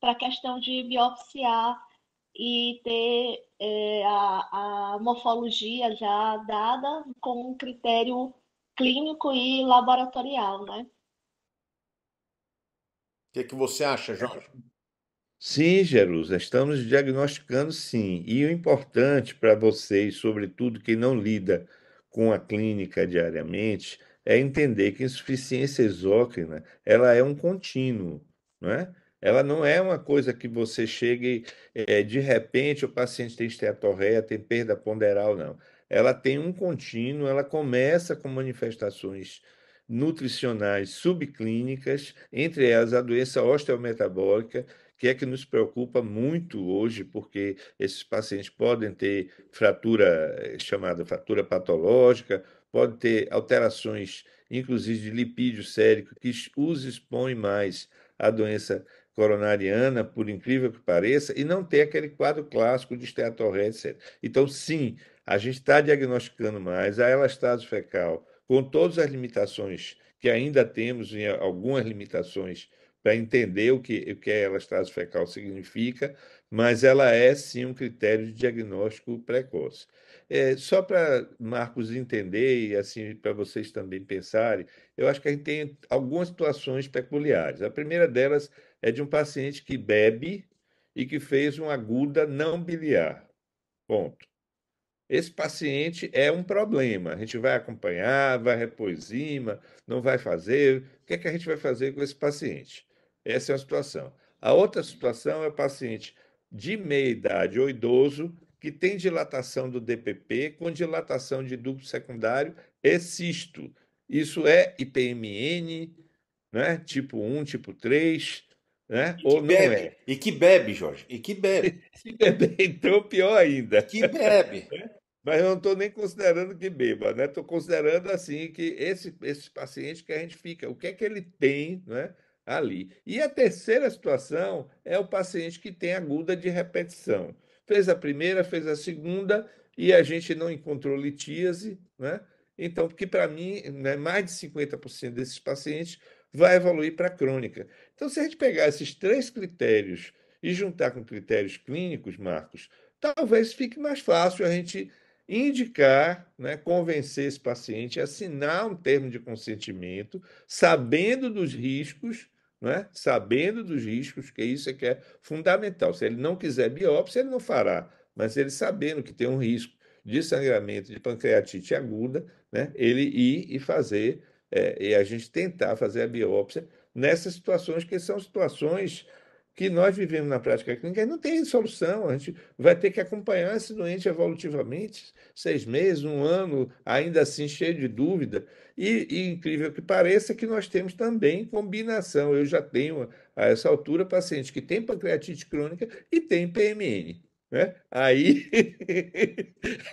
para a questão de biopsiar e ter a morfologia já dada com um critério clínico e laboratorial, né? O que você acha, Jorge? Sim, Jerusa, estamos diagnosticando sim. E o importante para vocês, sobretudo quem não lida com a clínica diariamente, é entender que a insuficiência exócrina, ela é um contínuo, não é? Ela não é uma coisa que você chegue, de repente o paciente tem esteatorreia, tem perda ponderal, não. Ela tem um contínuo, ela começa com manifestações nutricionais subclínicas, entre elas a doença osteometabólica, que é que nos preocupa muito hoje, porque esses pacientes podem ter fratura, chamada fratura patológica, podem ter alterações, inclusive de lipídio sérico, que os expõe mais à doença coronariana, por incrível que pareça, e não ter aquele quadro clássico de esteatose, etc. Então, sim, a gente está diagnosticando mais a elastase fecal, com todas as limitações que ainda temos, algumas limitações para entender o que a elastase fecal significa, mas ela é sim um critério de diagnóstico precoce. Só para Marcos entender e assim para vocês também pensarem, eu acho que a gente tem algumas situações peculiares. A primeira delas é de um paciente que bebe e que fez uma aguda não biliar. Ponto. Esse paciente é um problema. A gente vai acompanhar, vai repor enzima, não vai fazer. O que é que a gente vai fazer com esse paciente? Essa é uma situação. A outra situação é o paciente de meia idade ou idoso que tem dilatação do DPP com dilatação de ducto secundário e cisto. Isso é IPMN, né? Tipo 1, tipo 3, né? E que Ou não bebe. é? E que bebe, Jorge. E que bebe. Então, pior E ainda. que bebe. Mas eu não estou nem considerando que beba, né? Estou considerando assim que esse paciente que a gente fica, o que é que ele tem, né, ali. E a terceira situação é o paciente que tem aguda de repetição. Fez a primeira, fez a segunda e a gente não encontrou litíase, né? Então, porque para mim, né, mais de 50% desses pacientes vai evoluir para crônica. Então, se a gente pegar esses três critérios e juntar com critérios clínicos, Marcos, talvez fique mais fácil a gente indicar, né, convencer esse paciente a assinar um termo de consentimento, sabendo dos riscos, né, sabendo dos riscos, que isso é que é fundamental. Se ele não quiser biópsia, ele não fará, mas ele sabendo que tem um risco de sangramento de pancreatite aguda, né, ele ir e fazer, e a gente tentar fazer a biópsia nessas situações que são situações que nós vivemos na prática clínica e não tem solução. A gente vai ter que acompanhar esse doente evolutivamente, 6 meses, um ano, ainda assim cheio de dúvida. E incrível que pareça, que nós temos também combinação. Eu já tenho, a essa altura, pacientes que têm pancreatite crônica e têm PMN. Né? Aí,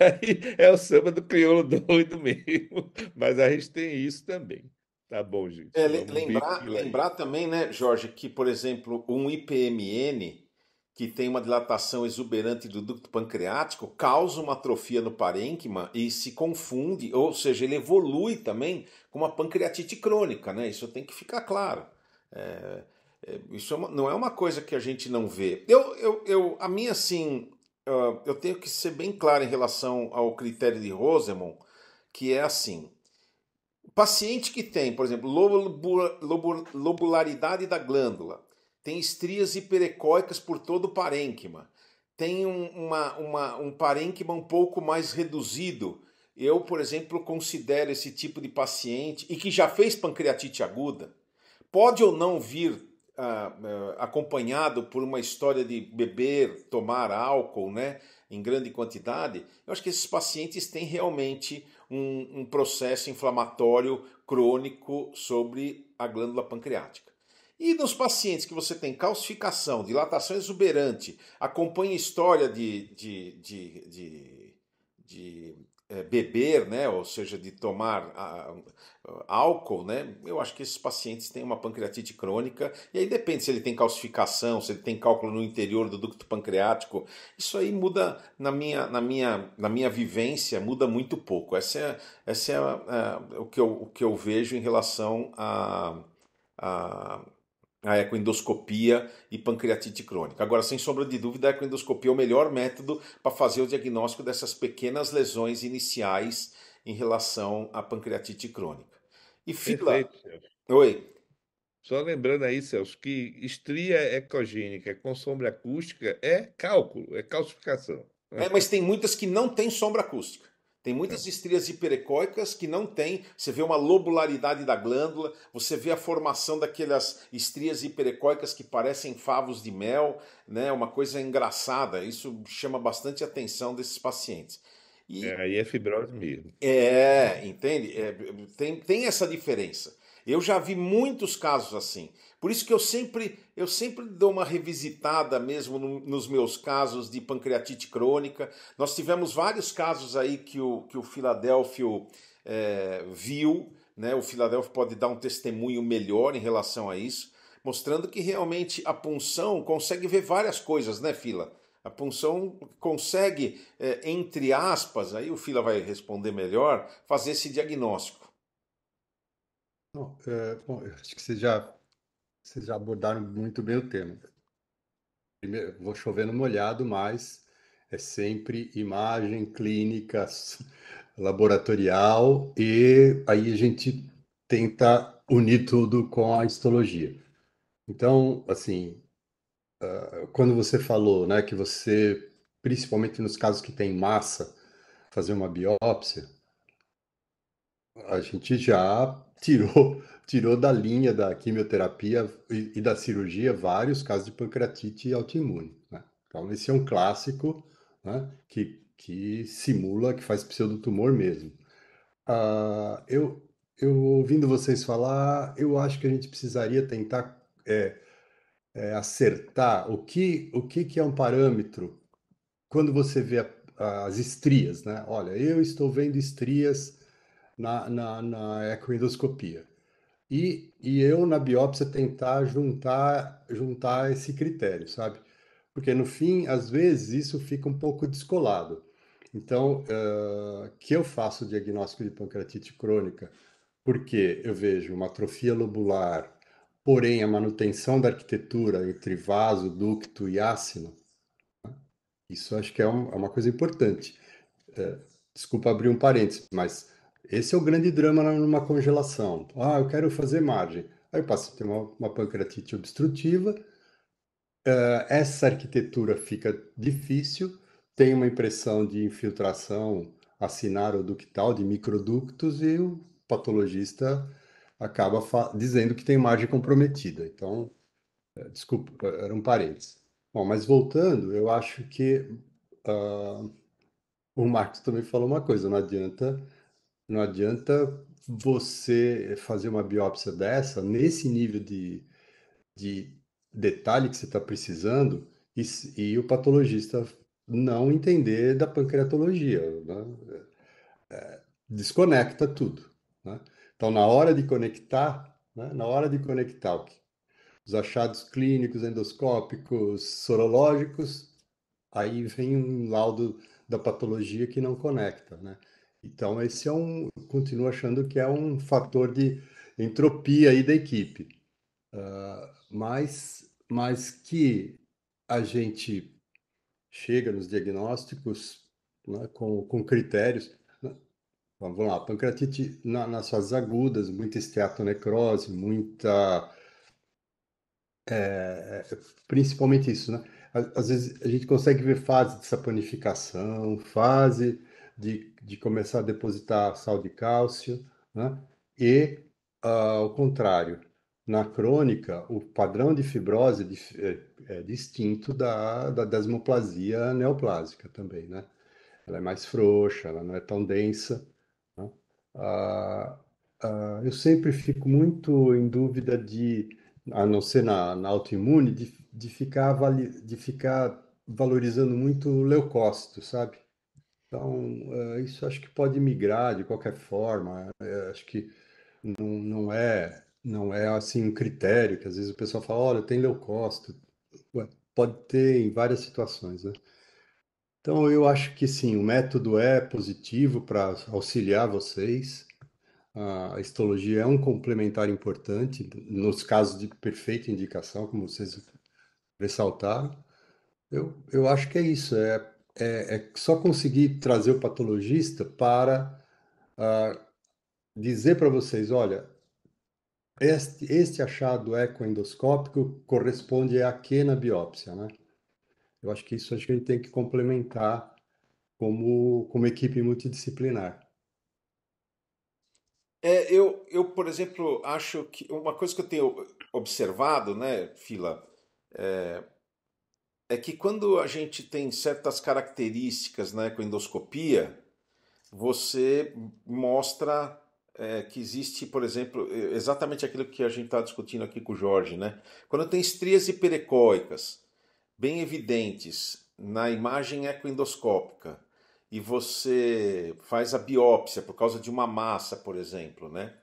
aí é o samba do crioulo doido mesmo. Mas a gente tem isso também. Tá bom, gente. Vamos ver aquilo aí. Lembrar também, né, Jorge, que, por exemplo, um IPMN que tem uma dilatação exuberante do ducto pancreático causa uma atrofia no parênquima e se confunde, ou seja, ele evolui também com uma pancreatite crônica, né? Isso tem que ficar claro. É, isso não é uma coisa que a gente não vê. A minha, assim, eu tenho que ser bem claro em relação ao critério de Rosemont, que é assim. Paciente que tem, por exemplo, lobularidade da glândula, tem estrias hiperecóicas por todo o parênquima, tem um parênquima um pouco mais reduzido. Eu, por exemplo, considero esse tipo de paciente e que já fez pancreatite aguda, pode ou não vir acompanhado por uma história de beber, tomar álcool, né, em grande quantidade. Eu acho que esses pacientes têm realmente um processo inflamatório crônico sobre a glândula pancreática. E nos pacientes que você tem calcificação, dilatação exuberante, acompanha história de beber, né, ou seja, de tomar álcool, né, eu acho que esses pacientes têm uma pancreatite crônica, e aí depende se ele tem calcificação, se ele tem cálculo no interior do ducto pancreático, isso aí muda, na minha vivência, muda muito pouco. Essa é o que eu vejo em relação a ecoendoscopia e pancreatite crônica. Agora, sem sombra de dúvida, a ecoendoscopia é o melhor método para fazer o diagnóstico dessas pequenas lesões iniciais em relação à pancreatite crônica. E fila. Perfeito, Celso. Oi. Só lembrando aí, Celso, que estria ecogênica com sombra acústica é cálculo, é calcificação. Mas tem muitas que não têm sombra acústica. Tem É. muitas estrias hiperecóicas que não tem. Você vê uma lobularidade da glândula, você vê a formação daquelas estrias hiperecóicas que parecem favos de mel, né? Uma coisa engraçada. Isso chama bastante atenção desses pacientes. Aí é fibrose mesmo. Entende? Tem essa diferença. Eu já vi muitos casos assim. Por isso que eu sempre dou uma revisitada mesmo nos meus casos de pancreatite crônica. Nós tivemos vários casos aí que o Filadélfio viu, né? O Filadélfio pode dar um testemunho melhor em relação a isso, mostrando que realmente a punção consegue ver várias coisas, né, Fila? A punção consegue, entre aspas, aí o Fila vai responder melhor, fazer esse diagnóstico. Não, bom, eu acho que vocês já abordaram muito bem o tema. Primeiro, vou chover no molhado, mas é sempre imagem clínica, laboratorial, e aí a gente tenta unir tudo com a histologia. Então, assim, quando você falou, né, que você, principalmente nos casos que tem massa, fazer uma biópsia, a gente já tirou da linha da quimioterapia e da cirurgia vários casos de pancreatite autoimune, né? Então, esse é um clássico, né, que simula, que faz pseudotumor mesmo. Eu ouvindo vocês falar, eu acho que a gente precisaria tentar acertar o que é um parâmetro quando você vê as estrias, né? Olha, eu estou vendo estrias na ecoendoscopia. E eu, na biópsia, tentar juntar esse critério, sabe? Porque, no fim, às vezes, isso fica um pouco descolado. Então, que eu faço o diagnóstico de pancreatite crônica porque eu vejo uma atrofia lobular, porém a manutenção da arquitetura entre vaso, ducto e ácino, isso acho que é uma coisa importante. Desculpa abrir um parênteses, mas esse é o grande drama numa congelação. Ah, eu quero fazer margem. Aí eu passo a ter uma pancreatite obstrutiva, essa arquitetura fica difícil, tem uma impressão de infiltração acinar ou ductal de microductos e o patologista acaba dizendo que tem margem comprometida. Então, desculpa, era um parênteses. Bom, mas voltando, eu acho que ah, o Marcos também falou uma coisa, não adianta você fazer uma biópsia dessa, nesse nível de detalhe que você está precisando, e o patologista não entender da pancreatologia, né? Desconecta tudo, né? Então, na hora de conectar, né, na hora de conectar os achados clínicos, endoscópicos, sorológicos, aí vem um laudo da patologia que não conecta, né? Então, continuo achando que é um fator de entropia aí da equipe, mas que a gente chega nos diagnósticos, né, com critérios, né? Vamos lá, pancreatite nas fases agudas, muita esteatonecrose, principalmente isso, né? Às vezes a gente consegue ver fase de saponificação, fase de começar a depositar sal de cálcio, né? E, ao contrário, na crônica, o padrão de fibrose é distinto da desmoplasia neoplásica também, né? Ela é mais frouxa, ela não é tão densa, né? Ah, eu sempre fico muito em dúvida a não ser na autoimune, de ficar valorizando muito o leucócito, sabe? Então, isso acho que pode migrar de qualquer forma. Acho que não é assim um critério que às vezes o pessoal fala, olha, tem leucócito. Ué, pode ter em várias situações, né? Então, eu acho que sim, o método é positivo para auxiliar vocês. A histologia é um complementar importante nos casos de perfeita indicação, como vocês ressaltaram. Eu acho que é isso, é só conseguir trazer o patologista para dizer para vocês, olha, este achado ecoendoscópico corresponde a quê na biópsia, né? Eu acho que isso a gente tem que complementar como equipe multidisciplinar. Por exemplo, acho que uma coisa que eu tenho observado, né, Fila, é que quando a gente tem certas características na ecoendoscopia, você mostra que existe, por exemplo, exatamente aquilo que a gente está discutindo aqui com o Jorge, né? Quando tem estrias hiperecóicas bem evidentes na imagem ecoendoscópica e você faz a biópsia por causa de uma massa, por exemplo, né?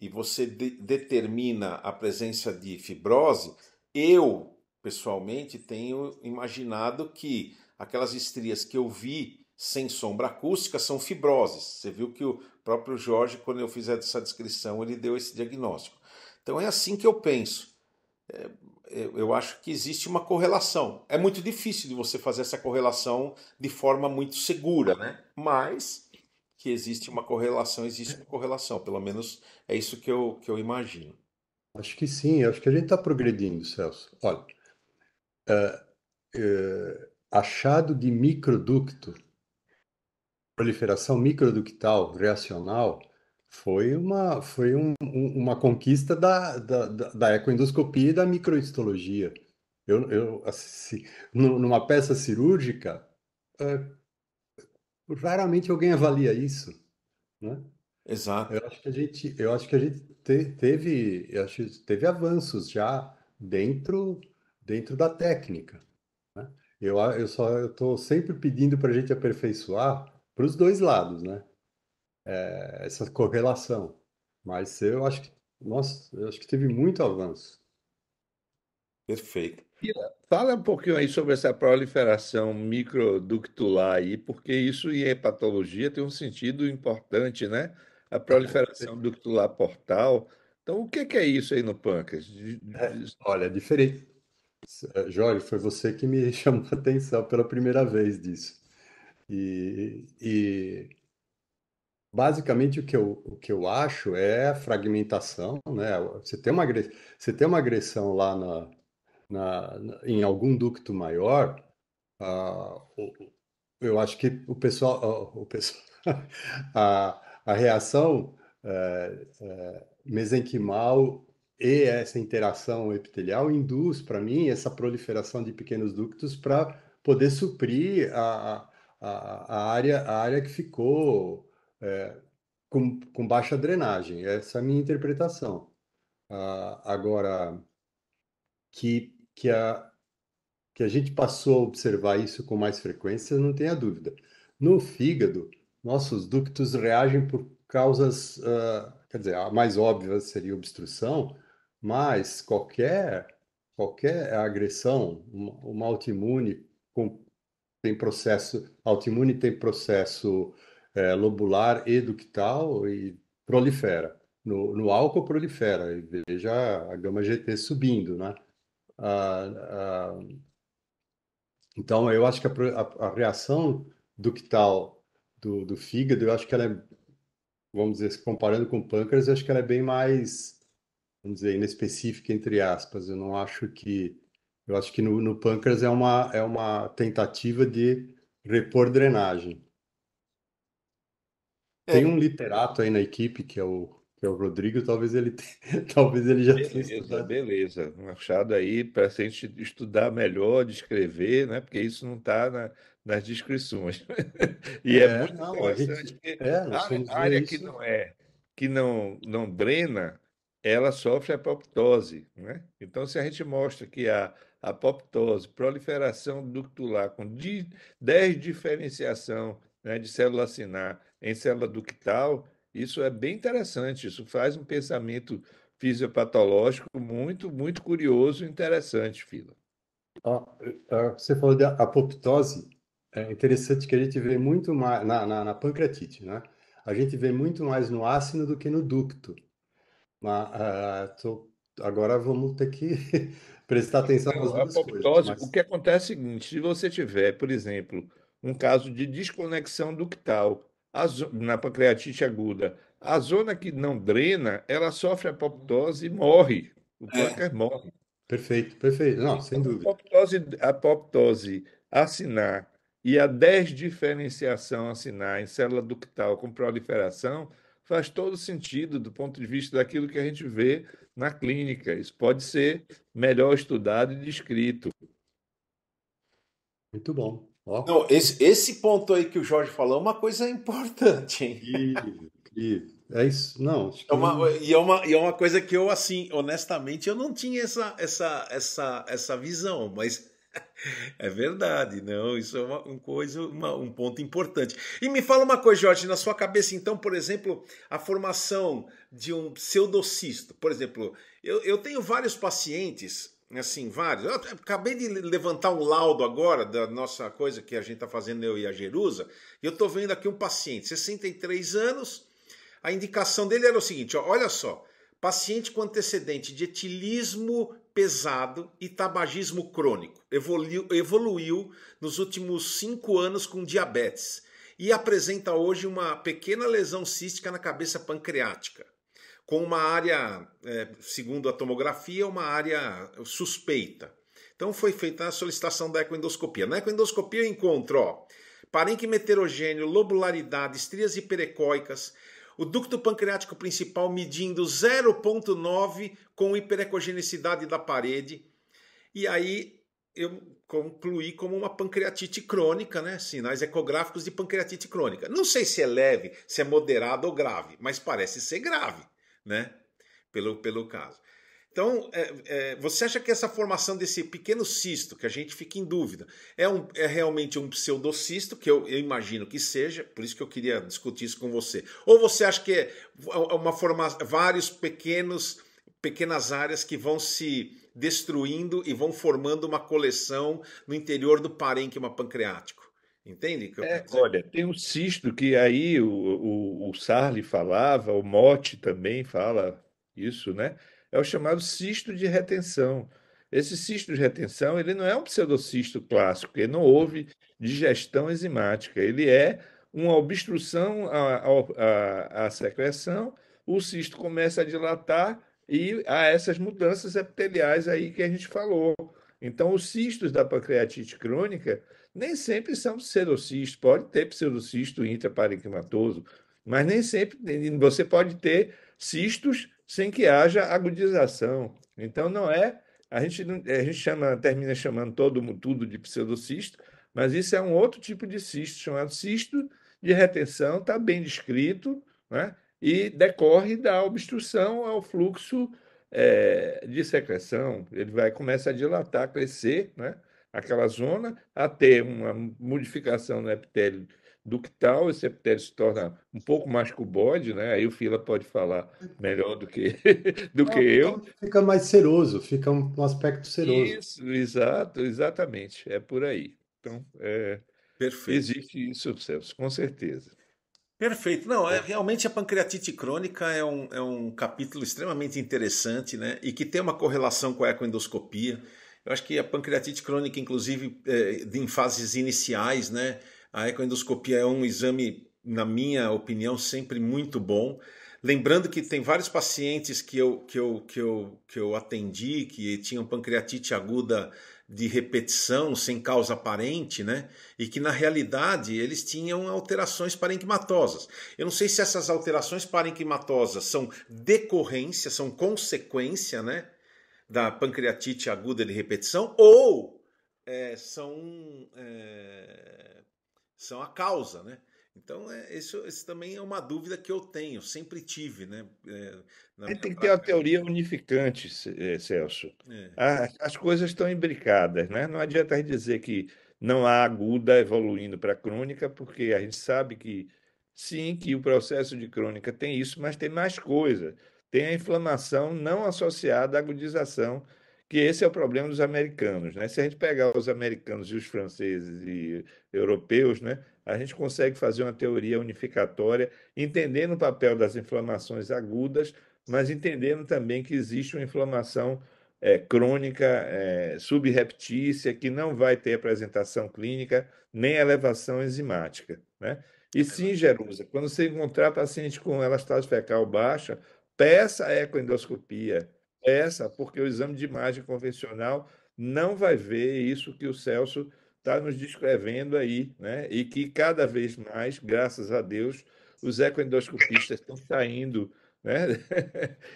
E você determina a presença de fibrose, eu, pessoalmente, tenho imaginado que aquelas estrias que eu vi sem sombra acústica são fibroses. Você viu que o próprio Jorge, quando eu fiz essa descrição, ele deu esse diagnóstico. Então é assim que eu penso. Eu acho que existe uma correlação. É muito difícil de você fazer essa correlação de forma muito segura, né? Mas que existe uma correlação, existe uma correlação. Pelo menos é isso que eu imagino. Acho que sim, acho que a gente está progredindo, Celso. Olha, achado de microducto, proliferação microductal reacional, foi uma conquista da ecoendoscopia e da microhistologia. Assim, numa peça cirúrgica, é, raramente alguém avalia isso, né? Exato. Eu acho que a gente teve avanços já dentro da técnica, né? Eu estou sempre pedindo para a gente aperfeiçoar para os dois lados, né? Essa correlação. Mas eu acho que, nossa, eu acho que teve muito avanço. Perfeito. Fala um pouquinho aí sobre essa proliferação microductular aí, porque isso em hepatologia tem um sentido importante, né? A proliferação ductular portal. Então, o que é isso aí no pâncreas? Olha, é diferente. Jorge, foi você que me chamou a atenção pela primeira vez disso. E basicamente o que eu acho é a fragmentação, né? Você tem uma agressão lá em algum ducto maior, eu acho que o pessoal a reação mesenquimal e essa interação epitelial induz, para mim, essa proliferação de pequenos ductos para poder suprir a área que ficou com baixa drenagem. Essa é a minha interpretação. Agora, que a gente passou a observar isso com mais frequência, não tenha dúvida. No fígado, nossos ductos reagem por causas, quer dizer, a mais óbvia seria obstrução, mas qualquer agressão, uma autoimune autoimune tem processo lobular e ductal e prolifera. No álcool prolifera, e veja a gama GT subindo, né? Ah, ah, então, eu acho que a reação ductal do fígado, eu acho que ela é, vamos dizer, comparando com o pâncreas, eu acho que ela é bem mais, vamos dizer, inespecífica, entre aspas. Eu acho que no pâncreas é uma tentativa de repor drenagem. Tem É, um literato aí na equipe, que é o Rodrigo, talvez ele já tenha Beleza, estudado. beleza. Um achado aí para a gente estudar melhor, descrever, né? Porque isso não está nas descrições. E é muito Não, interessante, porque nós a fomos ver área isso. que não drena, ela sofre apoptose, né? Então, se a gente mostra que a apoptose, proliferação ductular com 10 diferenciação, né, de célula acinar em célula ductal, isso é bem interessante. Isso faz um pensamento fisiopatológico muito, muito curioso e interessante, Fila. Ó, você falou de apoptose. É interessante que a gente vê muito mais na pancreatite, né? A gente vê muito mais no ácido do que no ducto. Mas, agora vamos ter que prestar atenção nas Não, a duas coisas. apoptose, o Mas que acontece é o seguinte, se você tiver, por exemplo, um caso de desconexão ductal na pancreatite aguda, a zona que não drena, ela sofre apoptose e morre. O é, pâncreas morre. perfeito, perfeito. Não, sem Então, dúvida. a apoptose acinar e a desdiferenciação acinar em célula ductal com proliferação faz todo sentido do ponto de vista daquilo que a gente vê na clínica. Isso pode ser melhor estudado e descrito. Muito bom. Ó, Não, esse ponto aí que o Jorge falou é uma coisa importante, hein? incrível, incrível. É isso. Não, acho É que e é uma coisa que eu, assim, honestamente, eu não tinha essa visão, mas é verdade, não, isso é um ponto importante. E me fala uma coisa, Jorge, na sua cabeça, então, por exemplo, a formação de um pseudocisto. Por exemplo, eu tenho vários pacientes, assim, vários. Eu acabei de levantar um laudo agora da nossa coisa que a gente está fazendo, eu e a Jerusa, e eu estou vendo aqui um paciente, 63 anos. A indicação dele era o seguinte, ó, olha só, paciente com antecedente de etilismo pesado e tabagismo crônico, evoluiu nos últimos 5 anos com diabetes e apresenta hoje uma pequena lesão cística na cabeça pancreática, com uma área, segundo a tomografia, uma área suspeita. Então foi feita a solicitação da ecoendoscopia. Na ecoendoscopia eu encontro, ó, parênquima heterogêneo, lobularidade, estrias hiperecóicas, o ducto pancreático principal medindo 0,9 com hiperecogenicidade da parede. E aí eu concluí como uma pancreatite crônica, né? Sinais ecográficos de pancreatite crônica. Não sei se é leve, se é moderado ou grave, mas parece ser grave, né? Pelo caso. Então, você acha que essa formação desse pequeno cisto, que a gente fica em dúvida, é realmente um pseudocisto, que eu imagino que seja, por isso que eu queria discutir isso com você? Ou você acha que é vários pequenas áreas que vão se destruindo e vão formando uma coleção no interior do parênquima pancreático? Entende o que eu quero dizer? Olha, tem um cisto que aí o Sarli falava, o Motti também fala isso, né? É o chamado cisto de retenção. Esse cisto de retenção, ele não é um pseudocisto clássico, ele não houve digestão enzimática, ele é uma obstrução à secreção, o cisto começa a dilatar e há essas mudanças epiteliais aí que a gente falou. Então, os cistos da pancreatite crônica nem sempre são pseudocistos, pode ter pseudocisto intraparenquimatoso, mas nem sempre você pode ter cistos sem que haja agudização. Então não é, a gente termina chamando tudo de pseudocisto, mas isso é um outro tipo de cisto, chamado cisto de retenção, está bem descrito, né? E decorre da obstrução ao fluxo de secreção. Ele vai começar a dilatar, crescer, né? Aquela zona, a ter uma modificação no epitélio ductal, esse epitélio se torna um pouco mais cuboide, né? Aí o Fila pode falar melhor do que, do que não, eu. fica mais seroso, fica um aspecto seroso. Isso, exato, exatamente, é por aí. Então, Perfeito. existe isso, Celso, com certeza. Perfeito. Não, realmente a pancreatite crônica é um capítulo extremamente interessante, né? E que tem uma correlação com a ecoendoscopia. Eu acho que a pancreatite crônica, inclusive, em fases iniciais, né? A ecoendoscopia é um exame, na minha opinião, sempre muito bom. Lembrando que tem vários pacientes que eu atendi que tinham pancreatite aguda de repetição, sem causa aparente, né? E que na realidade eles tinham alterações parenquimatosas. Eu não sei se essas alterações parenquimatosas são decorrência, são consequência, né, da pancreatite aguda de repetição ou são a causa, né? Então, isso também é uma dúvida que eu tenho, sempre tive, né? Na Aí minha tem que ter uma prática. teoria unificante, Celso. É, As coisas estão imbricadas, né? Não adianta a gente dizer que não há aguda evoluindo para crônica, porque a gente sabe que sim, que o processo de crônica tem isso, mas tem mais coisa. Tem a inflamação não associada à agudização, que esse é o problema dos americanos, né? Se a gente pegar os americanos e os franceses e europeus, né, a gente consegue fazer uma teoria unificatória, entendendo o papel das inflamações agudas, mas entendendo também que existe uma inflamação crônica, subreptícia, que não vai ter apresentação clínica nem elevação enzimática, né? E sim, Jerusa, quando você encontrar paciente com elastase fecal baixa, peça a ecoendoscopia, peça, porque o exame de imagem convencional não vai ver isso que o Celso está nos descrevendo aí, né? E que cada vez mais, graças a Deus, os ecoendoscopistas estão saindo, né?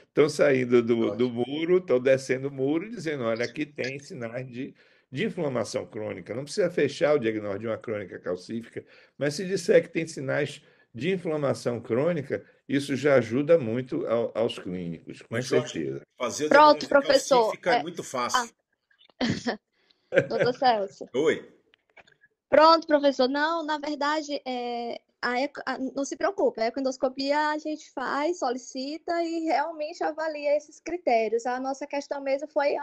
Estão saindo do Ótimo. muro, estão descendo o muro, dizendo: olha, aqui tem sinais de de inflamação crônica. Não precisa fechar o diagnóstico de uma crônica calcífica, mas se disser que tem sinais de inflamação crônica, isso já ajuda muito aos clínicos, com Mas, Jorge, certeza. fazer o Pronto, diagnóstico professor. calcífica é muito fácil. Doutor Celso. Oi. Pronto, professor. Não, na verdade, não se preocupe, a ecoendoscopia a gente faz, solicita e realmente avalia esses critérios. A nossa questão mesmo foi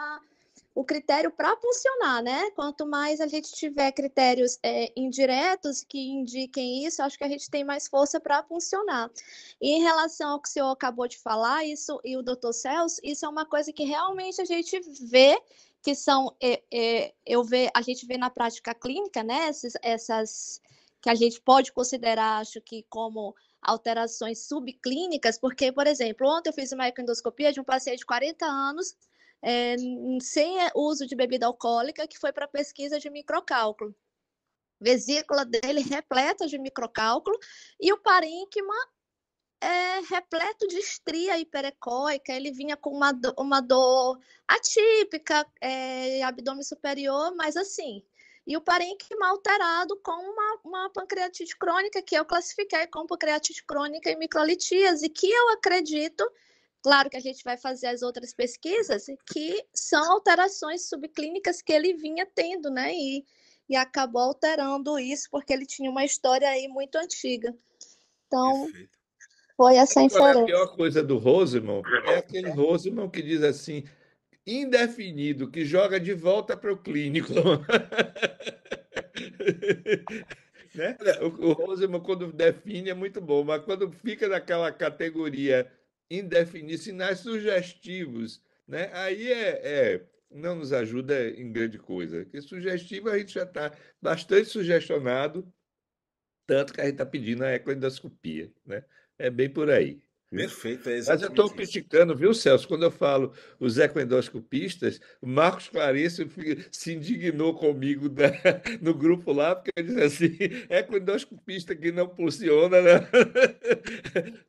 o critério para funcionar, né? Quanto mais a gente tiver critérios indiretos que indiquem isso, acho que a gente tem mais força para funcionar. E em relação ao que o senhor acabou de falar, isso e o doutor Celso, isso é uma coisa que realmente a gente vê que são, a gente vê na prática clínica, né? Essas que a gente pode considerar, acho que como alterações subclínicas, porque, por exemplo, ontem eu fiz uma ecoendoscopia de um paciente de 40 anos, sem uso de bebida alcoólica, que foi para pesquisa de microcálculo. Vesícula dele repleta de microcálculo e o parênquima repleto de estria hiperecóica. Ele vinha com uma dor atípica, abdômen superior, mas assim. E o parênquima alterado com uma pancreatite crônica, que eu classifiquei como pancreatite crônica e microlitíase, que eu acredito. Claro que a gente vai fazer as outras pesquisas, que são alterações subclínicas que ele vinha tendo, né? E acabou alterando isso, porque ele tinha uma história aí muito antiga. Então, Perfeito. foi essa Qual é a inferência. pior coisa do Rosemont? É aquele Rosemont que diz assim, indefinido, que joga de volta para o clínico. Né? O Rosemont, quando define, é muito bom, mas quando fica naquela categoria indefinir sinais sugestivos, né? Aí não nos ajuda em grande coisa. Porque sugestivo a gente já está bastante sugestionado, tanto que a gente está pedindo a ecoendoscopia, né? É bem por aí. Viu? Perfeito, é Mas eu estou exatamente isso. criticando, viu, Celso? Quando eu falo os ecoendoscopistas, o Marcos Clarice se indignou comigo no grupo lá, porque eu disse assim: ecoendoscopista que não funciona, né?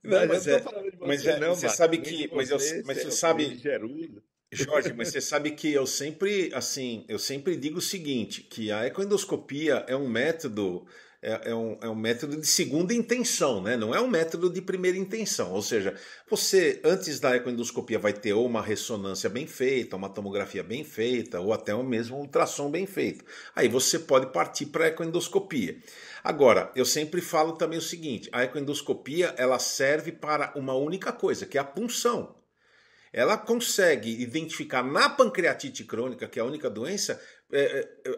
Não, Mas eu não estou falando de você, não, você Marcos. sabe Nem de que, você, mas você Celso, nem de sabe, Gerudo. Jorge, mas você sabe que eu sempre, assim, eu sempre digo o seguinte, que a ecoendoscopia é um método, é um método de segunda intenção, né? Não é um método de primeira intenção. Ou seja, você, antes da ecoendoscopia, vai ter ou uma ressonância bem feita, uma tomografia bem feita, ou até mesmo um ultrassom bem feito. Aí você pode partir para a ecoendoscopia. Agora, eu sempre falo também o seguinte, a ecoendoscopia, ela serve para uma única coisa, que é a punção. Ela consegue identificar na pancreatite crônica, que é a única doença,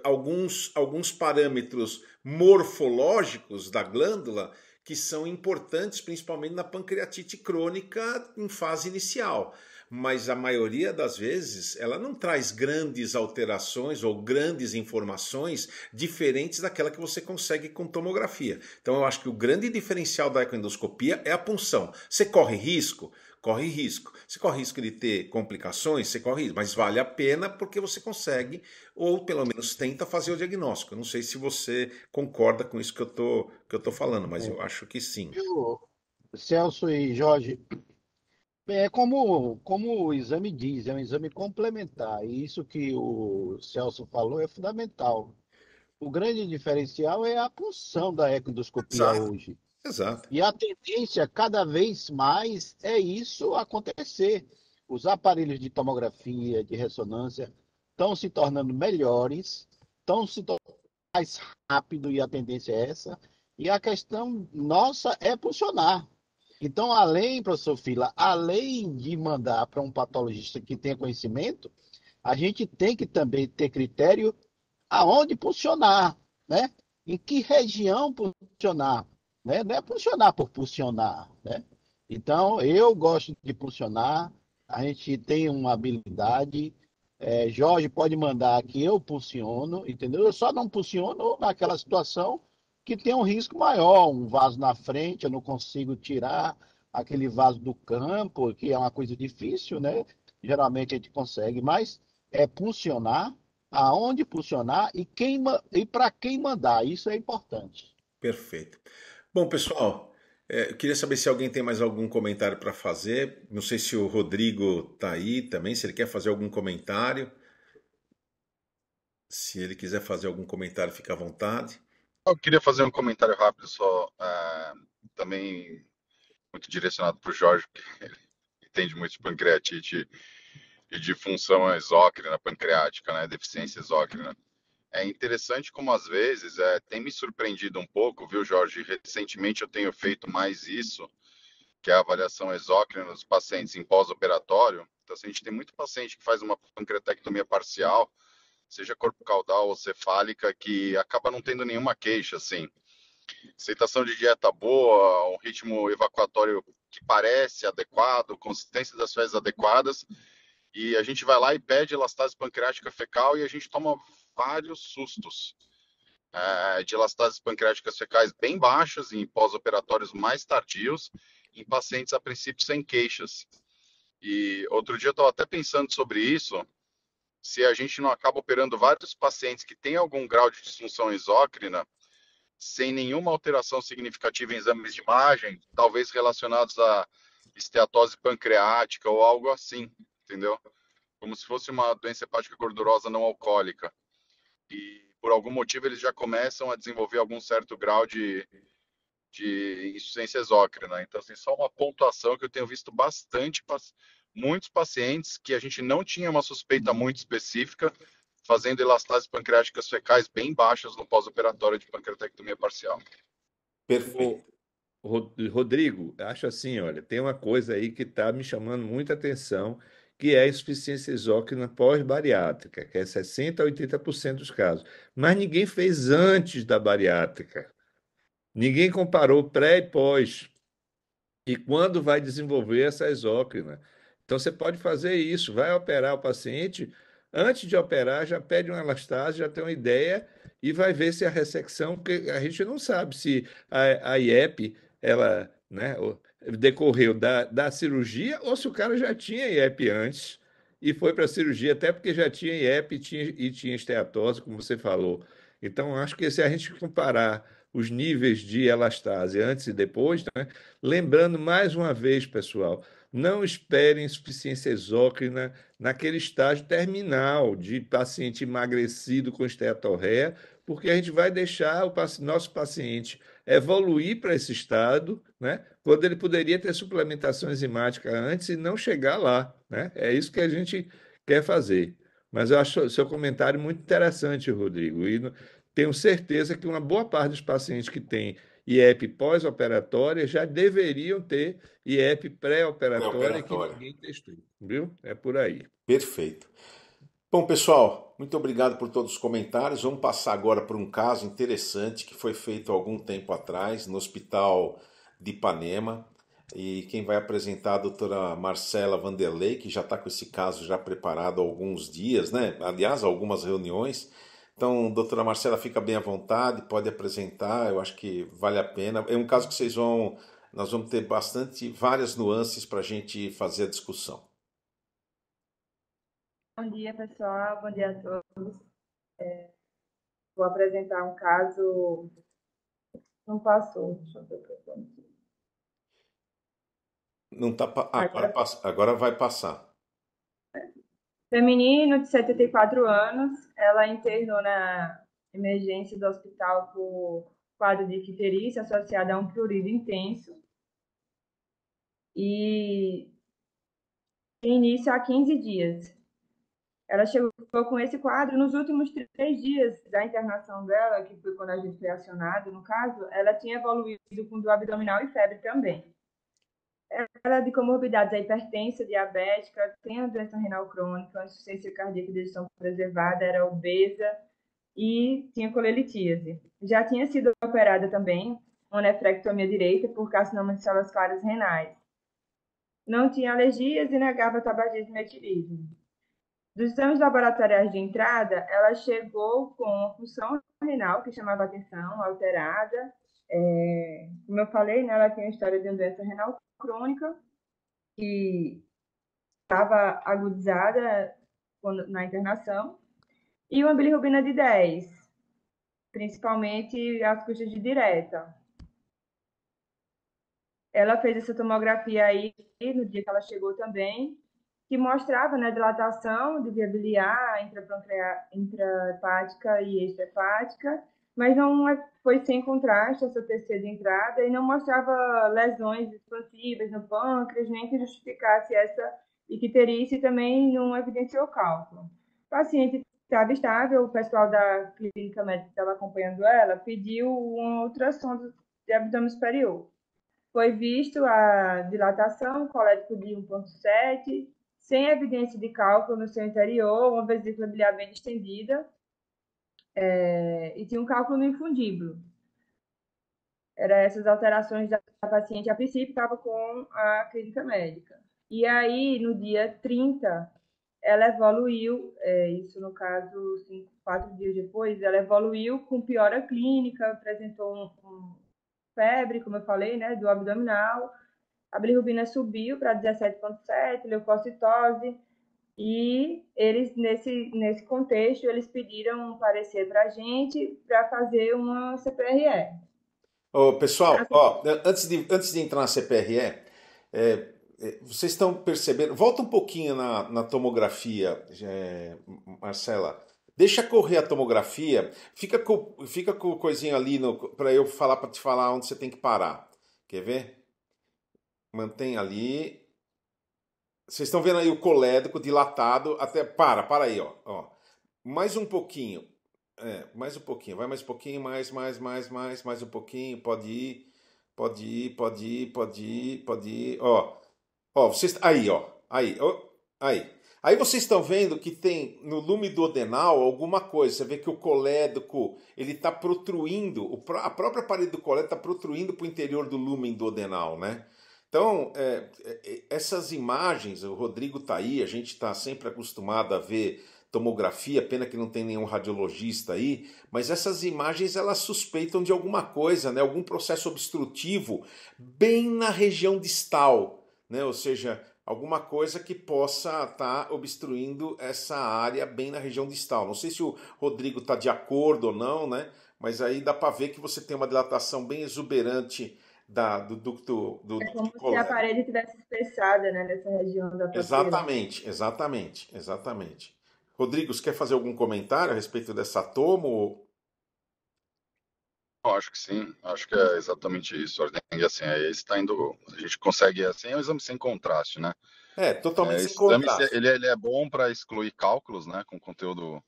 alguns parâmetros morfológicos da glândula que são importantes, principalmente na pancreatite crônica em fase inicial. Mas a maioria das vezes ela não traz grandes alterações ou grandes informações diferentes daquela que você consegue com tomografia. Então eu acho que o grande diferencial da ecoendoscopia é a punção. Você corre risco? Corre risco. Você corre risco de ter complicações? Você corre risco, mas vale a pena porque você consegue, ou pelo menos tenta fazer o diagnóstico. Eu não sei se você concorda com isso que eu tô falando, mas eu acho que sim. Celso e Jorge, como o exame diz, é um exame complementar, e isso que o Celso falou é fundamental. O grande diferencial é a punção da ecoendoscopia Exato, hoje. exato. E a tendência cada vez mais é isso acontecer. Os aparelhos de tomografia, de ressonância, estão se tornando melhores, estão se tornando mais rápido e a tendência é essa. E a questão nossa é funcionar. Então, além, professor Fila, além de mandar para um patologista que tenha conhecimento, a gente tem que também ter critério aonde funcionar, né? Em que região funcionar, né? Não é funcionar por funcionar, né? Então, eu gosto de funcionar, a gente tem uma habilidade, Jorge pode mandar que eu funciono, entendeu? Eu só não funciono naquela situação que tem um risco maior, um vaso na frente, eu não consigo tirar aquele vaso do campo, que é uma coisa difícil, né? Geralmente a gente consegue, mas é funcionar aonde funcionar e para quem mandar. Isso é importante. Perfeito. Bom, pessoal, eu queria saber se alguém tem mais algum comentário para fazer. Não sei se o Rodrigo está aí também, se ele quer fazer algum comentário. Se ele quiser fazer algum comentário, fica à vontade. Eu queria fazer um comentário rápido só, também muito direcionado para o Jorge, que ele entende muito de pancreatite e de função exócrina pancreática, né, deficiência exócrina. É interessante como às vezes tem me surpreendido um pouco, viu, Jorge? Recentemente eu tenho feito mais isso, que é a avaliação exócrina dos pacientes em pós-operatório. Então, assim, a gente tem muito paciente que faz uma pancreatectomia parcial, seja corpo caudal ou cefálica, que acaba não tendo nenhuma queixa, assim. Aceitação de dieta boa, um ritmo evacuatório que parece adequado, consistência das fezes adequadas, e a gente vai lá e pede elastase pancreática fecal e a gente toma vários sustos de elastases pancreáticas fecais bem baixas em pós-operatórios mais tardios, em pacientes a princípio sem queixas. E outro dia eu estava até pensando sobre isso, se a gente não acaba operando vários pacientes que têm algum grau de disfunção exócrina, sem nenhuma alteração significativa em exames de imagem, talvez relacionados a esteatose pancreática ou algo assim, entendeu? Como se fosse uma doença hepática gordurosa não alcoólica. E por algum motivo eles já começam a desenvolver algum certo grau de insuficiência exócrina. Então, assim, só uma pontuação que eu tenho visto bastante, muitos pacientes que a gente não tinha uma suspeita muito específica, fazendo elastases pancreáticas fecais bem baixas no pós-operatório de pancreatectomia parcial. Perfeito. Rodrigo, acho assim, olha, tem uma coisa aí que está me chamando muita atenção, que é a insuficiência exócrina pós-bariátrica, que é 60% a 80% dos casos. Mas ninguém fez antes da bariátrica. Ninguém comparou pré e pós. E quando vai desenvolver essa exócrina. Então você pode fazer isso, vai operar o paciente, antes de operar já pede uma elastase, já tem uma ideia e vai ver se a ressecção, porque a gente não sabe se a IEP ela, né, decorreu da cirurgia ou se o cara já tinha IEP antes e foi para a cirurgia, até porque já tinha IEP e tinha esteatose, como você falou. Então acho que se a gente comparar os níveis de elastase antes e depois, né? Lembrando mais uma vez, pessoal, não esperem insuficiência exócrina naquele estágio terminal de paciente emagrecido com esteatorreia, porque a gente vai deixar o nosso paciente evoluir para esse estado, né? Quando ele poderia ter suplementação enzimática antes e não chegar lá, né? É isso que a gente quer fazer. Mas eu acho seu comentário muito interessante, Rodrigo, e tenho certeza que uma boa parte dos pacientes que têm IEP pós-operatória já deveriam ter IEP pré-operatória que Pré-operatória. ninguém testou, viu? É por aí. Perfeito. Bom, pessoal, muito obrigado por todos os comentários. Vamos passar agora por um caso interessante que foi feito há algum tempo atrás no Hospital de Ipanema. E quem vai apresentar é a doutora Marcela Vanderlei, que já está com esse caso já preparado há alguns dias, né? Aliás, algumas reuniões. Então, doutora Marcela, fica bem à vontade, pode apresentar, eu acho que vale a pena. É um caso que nós vamos ter várias nuances para a gente fazer a discussão. Bom dia, pessoal. Bom dia a todos. Vou apresentar um caso. Não passou. Deixa eu ver o que Não tá, agora vai passar. Feminino de 74 anos. Ela internou na emergência do hospital por quadro de icterícia associada a um prurido intenso. E tem início há 15 dias. Ela chegou com esse quadro nos últimos 3 dias da internação dela, que foi quando a gente foi acionado, no caso, ela tinha evoluído com dor abdominal e febre também. Ela é de comorbidades, a hipertensa, diabética, tem a doença renal crônica, a insuficiência cardíaca de gestão preservada, era obesa e tinha colelitíase. Já tinha sido operada também uma nefrectomia direita por carcinoma de células claras renais. Não tinha alergias e negava tabagismo e metilismo. Dos exames laboratoriais de entrada, ela chegou com uma função renal que chamava atenção, alterada. Como eu falei, né, ela tinha a história de uma doença renal crônica que estava agudizada na internação e uma bilirrubina de 10, principalmente as custas de direta. Ela fez essa tomografia aí no dia que ela chegou também que mostrava, né, dilatação de via biliar intrahepática e extrahepática, mas não foi sem contraste essa terceira entrada e não mostrava lesões expansivas no pâncreas, nem que justificasse essa icterícia e também não evidenciou cálculo. O paciente estava estável, o pessoal da clínica médica que estava acompanhando ela pediu uma ultrassom de abdômen superior. Foi visto a dilatação, colético de 1,7, sem evidência de cálculo no seu interior, uma vesícula biliar bem distendida, e tinha um cálculo no infundíbulo. Eram essas alterações da paciente, a princípio estava com a clínica médica. E aí, no dia 30, ela evoluiu, isso no caso, 4 dias depois, ela evoluiu com piora clínica, apresentou febre, como eu falei, né, do abdominal, a bilirrubina subiu para 17,7, leucocitose, e eles, nesse contexto, eles pediram um parecer para a gente para fazer uma CPRE. Pessoal, antes de entrar na CPRE, vocês estão percebendo... Volta um pouquinho na tomografia, Marcela. Deixa correr a tomografia. Fica com o coisinho ali para eu falar, para te falar onde você tem que parar. Quer ver? Mantém ali. Vocês estão vendo aí o colédoco dilatado até... Para aí, ó. Mais um pouquinho. Mais um pouquinho. Vai mais um pouquinho, mais um pouquinho. Pode ir. Ó, vocês... Aí, ó. Aí. Aí vocês estão vendo que tem no lume duodenal alguma coisa. Você vê que o colédoco, ele está protruindo, a própria parede do colédoco está protruindo para o interior do lumen duodenal, né? Então, essas imagens, o Rodrigo está aí, a gente está sempre acostumado a ver tomografia, pena que não tem nenhum radiologista aí, mas essas imagens elas suspeitam de alguma coisa, né? Algum processo obstrutivo bem na região distal, né? Ou seja, alguma coisa que possa estar obstruindo essa área bem na região distal. Não sei se o Rodrigo está de acordo ou não, né? Mas aí dá para ver que você tem uma dilatação bem exuberante do ducto como se a colédoco. parede tivesse espessada, né, nessa região da papila. Exatamente. Rodrigo, você quer fazer algum comentário a respeito dessa tomo? Eu acho que sim, acho que é exatamente isso. Assim, aí está indo, a gente consegue, assim, é um exame sem contraste, né? Totalmente sem Esse exame, contraste. ele é bom para excluir cálculos, né, com conteúdo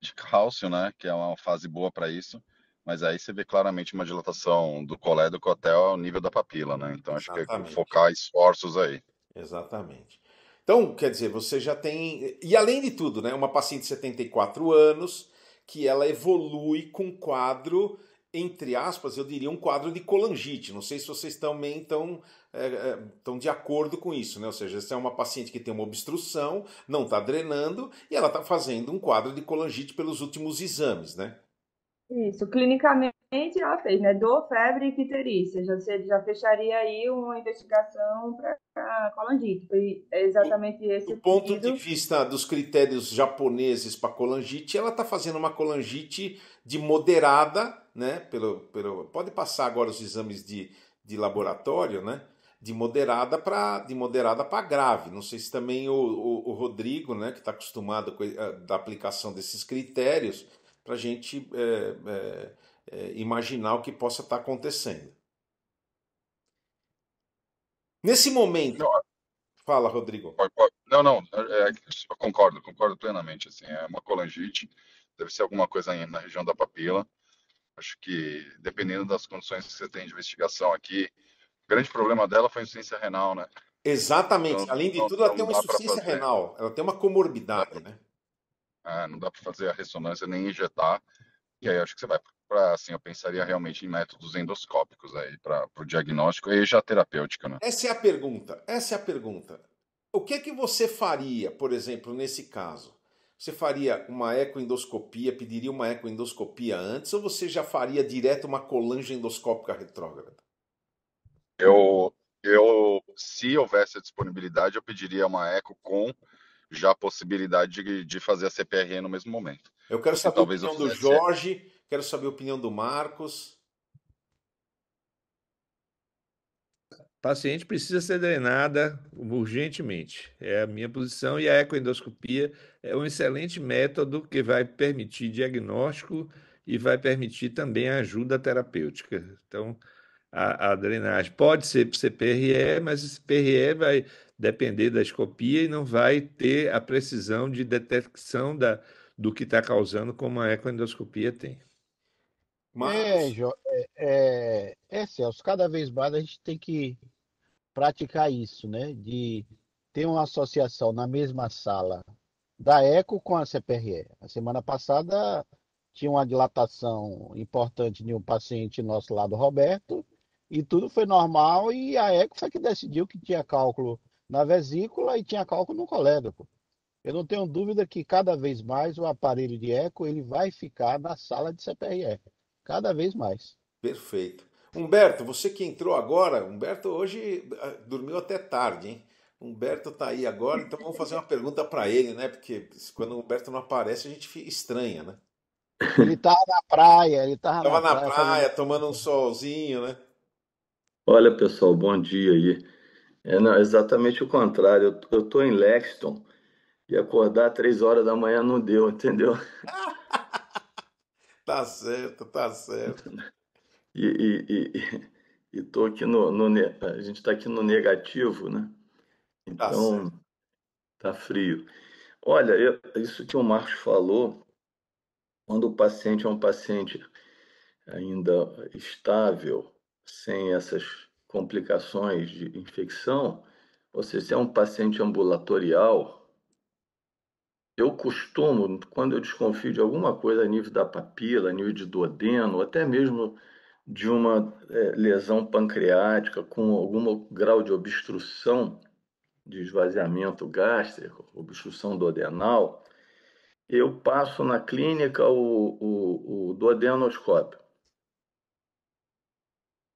de cálcio, né, que é uma fase boa para isso. Mas aí você vê claramente uma dilatação do colédoco até o nível da papila, né? Então acho que é focar esforços aí. Exatamente. Então, quer dizer, você já tem... E além de tudo, né, uma paciente de 74 anos, que ela evolui com quadro, entre aspas, eu diria um quadro de colangite. Não sei se vocês também estão de acordo com isso, né? Ou seja, essa é uma paciente que tem uma obstrução, não está drenando, e ela está fazendo um quadro de colangite pelos últimos exames, né? Isso, clinicamente ela fez, né? Dor, febre e icterícia. Você já fecharia aí uma investigação para colangite. Foi exatamente esse do ponto de vista dos critérios japoneses para colangite, ela está fazendo uma colangite de moderada, né? Pode passar agora os exames de laboratório, né? De moderada para grave. Não sei se também o Rodrigo, né? Que está acostumado com da aplicação desses critérios, para a gente imaginar o que possa estar acontecendo. Nesse momento... Não, fala, Rodrigo. Não, eu concordo plenamente. Assim, é uma colangite, deve ser alguma coisa na região da papila. Acho que, dependendo das condições que você tem de investigação aqui, o grande problema dela foi a insuficiência renal, né? Exatamente. Então, Além de tudo, ela tem uma insuficiência renal. Ela tem uma comorbidade, né? Não dá para fazer a ressonância nem injetar. E aí acho que você vai para, assim, eu pensaria realmente em métodos endoscópicos aí para o diagnóstico e já terapêutica, né? Essa é a pergunta. O que é que você faria, por exemplo, nesse caso? Você faria uma ecoendoscopia, pediria uma ecoendoscopia antes, ou você já faria direto uma colange endoscópica retrógrada? Se houvesse a disponibilidade, eu pediria uma eco com já a possibilidade de fazer a CPRE no mesmo momento. Eu quero saber a opinião do Jorge, quero saber a opinião do Marcos. paciente precisa ser drenada urgentemente. É a minha posição, e a ecoendoscopia é um excelente método que vai permitir diagnóstico e vai permitir também a ajuda terapêutica. Então, a drenagem pode ser PRE, mas esse PRE vai depender da escopia e não vai ter a precisão de detecção do que está causando, como a ecoendoscopia tem. Marcos, Celso, cada vez mais a gente tem que praticar isso, né? De ter uma associação na mesma sala da eco com a CPRE. A semana passada tinha uma dilatação importante de um paciente nosso lá do Roberto, e tudo foi normal, e a eco foi que decidiu que tinha cálculo na vesícula e tinha cálculo no colédoco. Eu não tenho dúvida que cada vez mais o aparelho de eco ele vai ficar na sala de CPRE. Cada vez mais. perfeito. Humberto, você que entrou agora, Humberto hoje dormiu até tarde, hein? Humberto tá aí agora, então vamos fazer uma pergunta para ele, né? Porque quando o Humberto não aparece, a gente fica estranha, né? Ele tava Tava na na praia fazendo. praia, tomando um solzinho, né? Olha, pessoal, bom dia aí. Não, exatamente o contrário. Eu tô em Lexington e acordar 3 horas da manhã não deu, entendeu? Tá certo, tá certo. E, tô aqui a gente está aqui no negativo, né? Tá certo. Então tá frio. Olha, isso que o Marcos falou, quando o paciente é um paciente ainda estável, sem essas complicações de infecção, ou seja, se é um paciente ambulatorial, eu costumo, quando eu desconfio de alguma coisa a nível da papila, a nível de duodeno, ou até mesmo de uma lesão pancreática com algum grau de obstrução, de esvaziamento gástrico, obstrução duodenal, eu passo na clínica o duodenoscópio.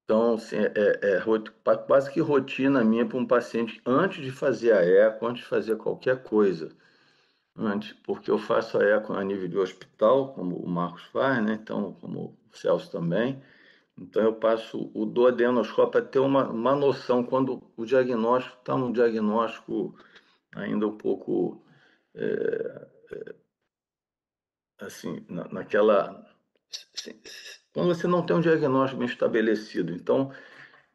Então, assim, quase que rotina minha para um paciente antes de fazer a eco, antes de fazer qualquer coisa. Antes, porque eu faço a eco a nível de hospital, como o Marcos faz, né? Então, como o Celso também. Então, eu passo o duodenoscópio para ter uma noção quando o diagnóstico está num diagnóstico ainda um pouco, assim, naquela. Assim, quando você não tem um diagnóstico bem estabelecido. Então,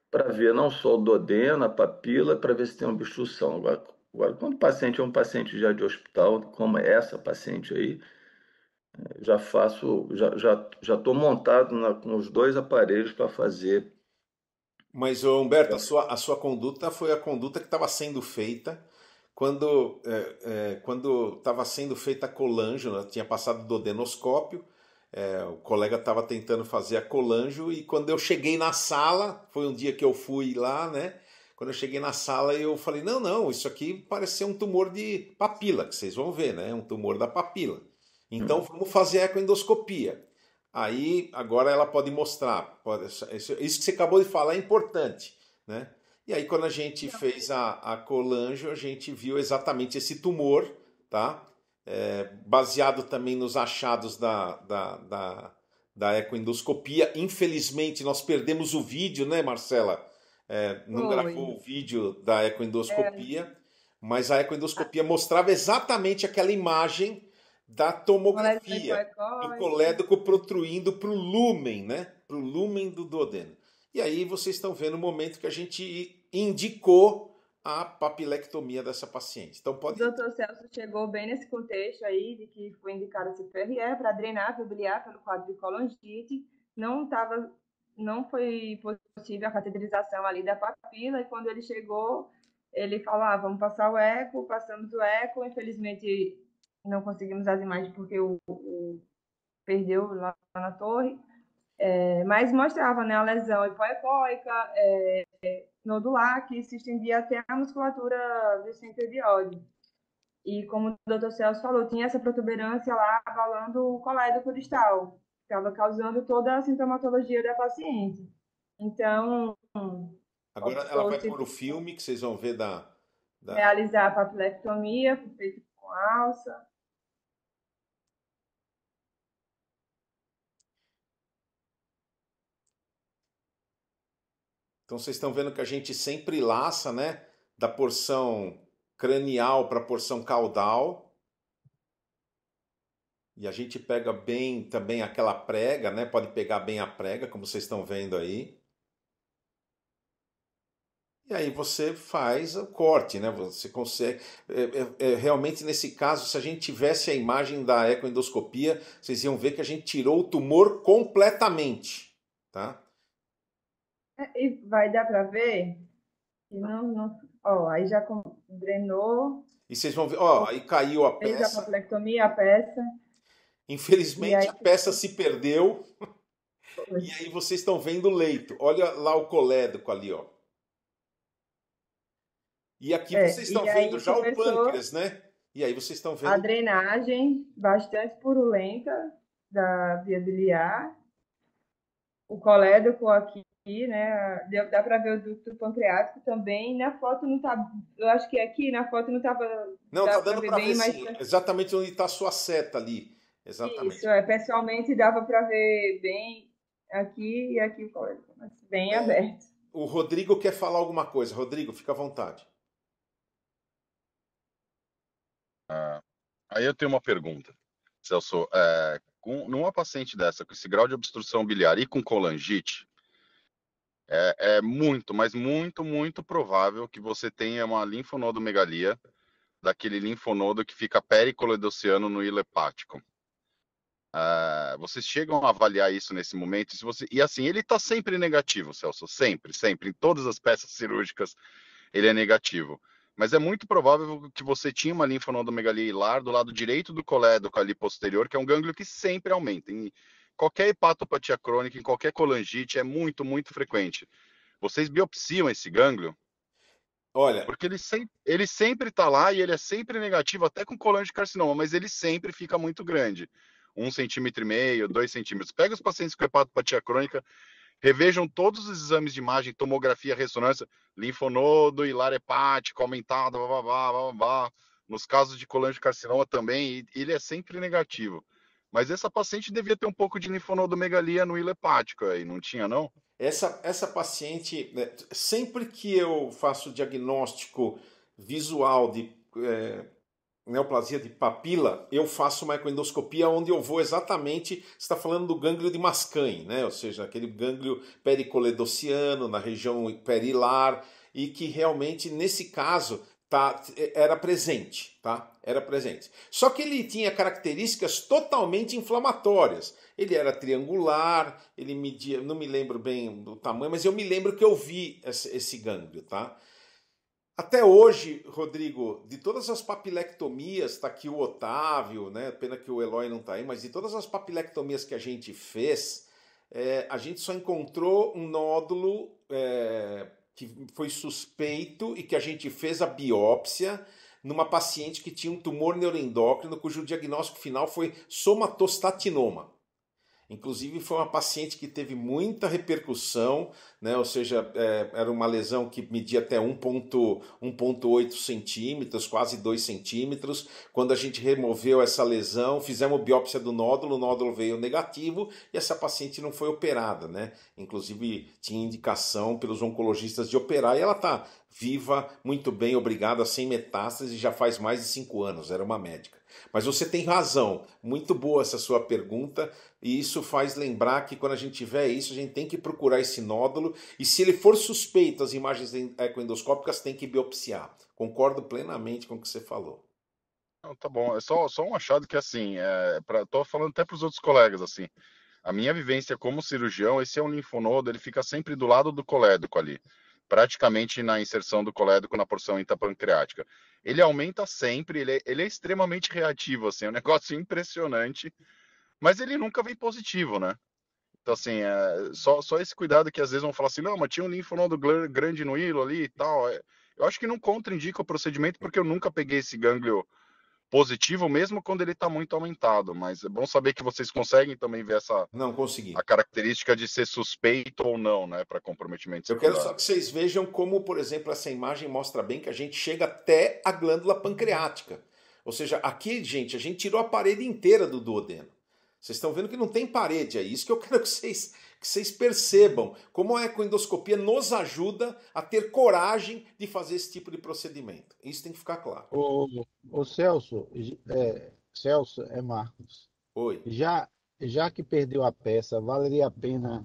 para ver não só o duodeno, a papila, para ver se tem obstrução. Agora, quando o paciente é um paciente já de hospital, como é essa paciente aí, já estou montado com os dois aparelhos para fazer. Mas, ô, Humberto, a sua conduta foi a conduta que estava sendo feita quando estava sendo feita a colangio, né? Tinha passado do adenoscópio, o colega estava tentando fazer a colangio, e quando eu cheguei na sala, foi um dia que eu fui lá, né? Quando eu cheguei na sala, eu falei, não, não, isso aqui parece ser um tumor de papila, que vocês vão ver, né? Um tumor da papila. Então vamos fazer ecoendoscopia. Aí agora ela pode mostrar. Isso que você acabou de falar é importante, né? E aí quando a gente fez a colangio, a gente viu exatamente esse tumor, tá? Baseado também nos achados da ecoendoscopia. Infelizmente nós perdemos o vídeo, né, Marcela? Não Foi. gravou o vídeo da ecoendoscopia, mas a ecoendoscopia mostrava exatamente aquela imagem da Colégio tomografia do Ecoicóide. colédoco protruindo para o lúmen, né? Para o lúmen do duodeno. E aí vocês estão vendo o momento que a gente indicou a papilectomia dessa paciente. Então O pode. doutor Celso chegou bem nesse contexto aí, de que foi indicado esse PRE para drenar biliar pelo quadro de colangite. Não foi possível a cateterização ali da papila, e quando ele chegou, ele falou, vamos passar o eco, passamos o eco, infelizmente não conseguimos as imagens porque o perdeu lá na torre, mas mostrava, né, a lesão hipoecóica, nodular, que se estendia até a musculatura do esfíncter de Oddi. E como o doutor Celso falou, tinha essa protuberância lá abalando o colédoco distal, estava causando toda a sintomatologia da paciente. Então, Agora ela vai optou-se pôr o filme que vocês vão ver da... realizar a papilectomia, feita com alça. Então vocês estão vendo que a gente sempre laça, né? Da porção cranial para a porção caudal. E a gente pega bem também aquela prega, né? Pode pegar bem a prega, como vocês estão vendo aí. E aí você faz o corte, né? Você consegue. Realmente, nesse caso, se a gente tivesse a imagem da ecoendoscopia, vocês iam ver que a gente tirou o tumor completamente, tá? E vai dar para ver? E não, ó, aí já drenou, E vocês vão ver, ó, aí caiu a fez a peça. papilectomia, a peça, e Infelizmente, aí a peça se perdeu. E aí vocês estão vendo o leito. Olha lá o colédoco ali, ó. E aqui vocês estão e aí vendo já o começou pâncreas, né? E aí vocês estão a vendo. drenagem bastante purulenta da via biliar, o colédoco aqui, né? Dá para ver o ducto pancreático também. Na foto não tá, eu acho que aqui na foto não tava, Não, tá dá para dando ver para bem, ver mas sim, exatamente onde está a sua seta ali. Exatamente. isso, pessoalmente dava para ver bem aqui e aqui o colédoco, mas bem aberto. O Rodrigo quer falar alguma coisa. Rodrigo, fica à vontade. Aí eu tenho uma pergunta, Celso. Numa paciente dessa, com esse grau de obstrução biliar e com colangite, é muito, mas muito, muito provável que você tenha uma linfonodomegalia, daquele linfonodo que fica pericoledociano no hilo hepático. Vocês chegam a avaliar isso nesse momento? E assim, ele está sempre negativo, Celso, sempre, sempre. Em todas as peças cirúrgicas, ele é negativo. Mas é muito provável que você tinha uma linfonodomegalia hilar do lado direito do colédoco ali posterior, que é um gânglio que sempre aumenta. Em qualquer hepatopatia crônica, em qualquer colangite, é muito, muito frequente. Vocês biopsiam esse gânglio? Olha, Porque ele sempre está lá e ele é sempre negativo, até com colangiocarcinoma, mas ele sempre fica muito grande. 1,5 cm, 2 centímetros. Pega os pacientes com hepatopatia crônica, revejam todos os exames de imagem, tomografia, ressonância, linfonodo, hilar hepático aumentado, blá, blá, blá, blá, blá. Nos casos de colangiocarcinoma também, ele é sempre negativo. Mas essa paciente devia ter um pouco de linfonodomegalia no hilo hepático aí, não tinha, não? Essa paciente, sempre que eu faço diagnóstico visual de neoplasia de papila, eu faço uma ecoendoscopia onde eu vou exatamente, você está falando do gânglio de Mascagni, né? Ou seja, aquele gânglio pericoledociano na região perilar, e que realmente nesse caso era presente, tá? Era presente. Só que ele tinha características totalmente inflamatórias. Ele era triangular, ele media, não me lembro bem do tamanho, mas eu me lembro que eu vi esse gânglio, tá? Até hoje, Rodrigo, de todas as papilectomias, está aqui o Otávio, né? Pena que o Eloy não está aí, mas de todas as papilectomias que a gente fez, a gente só encontrou um nódulo que foi suspeito e que a gente fez a biópsia numa paciente que tinha um tumor neuroendócrino, cujo diagnóstico final foi somatostatinoma. Inclusive foi uma paciente que teve muita repercussão, né? Ou seja, era uma lesão que media até 1,8 centímetros, quase 2 centímetros. Quando a gente removeu essa lesão, fizemos biópsia do nódulo, o nódulo veio negativo e essa paciente não foi operada, né? Inclusive tinha indicação pelos oncologistas de operar e ela está viva, muito bem, obrigada, sem metástase, já faz mais de 5 anos, era uma médica. Mas você tem razão, muito boa essa sua pergunta, e isso faz lembrar que quando a gente tiver isso, a gente tem que procurar esse nódulo, e se ele for suspeito, as imagens ecoendoscópicas tem que biopsiar. Concordo plenamente com o que você falou. Não, tá bom, é só um achado que assim, tô falando até para os outros colegas, assim, a minha vivência como cirurgião, esse é um linfonodo, ele fica sempre do lado do colédoco ali, praticamente na inserção do colédoco na porção intrapancreática. Ele aumenta sempre, ele é extremamente reativo, assim, é um negócio impressionante, mas ele nunca vem positivo, né? Então, assim, só esse cuidado que às vezes vão falar assim, não, mas tinha um linfonodo grande no hilo ali e tal. Eu acho que não contraindica o procedimento, porque eu nunca peguei esse gânglio positivo, mesmo quando ele está muito aumentado, mas é bom saber que vocês conseguem também ver Não consegui. a característica de ser suspeito ou não, né, para comprometimento secundário. Eu quero só que vocês vejam como, por exemplo, essa imagem mostra bem que a gente chega até a glândula pancreática. Ou seja, aqui, gente, a gente tirou a parede inteira do duodeno. Vocês estão vendo que não tem parede aí. Isso que eu quero que vocês percebam como a ecoendoscopia nos ajuda a ter coragem de fazer esse tipo de procedimento. Isso tem que ficar claro. Ô Celso, Celso é Marcos. Oi. Já que perdeu a peça, valeria a pena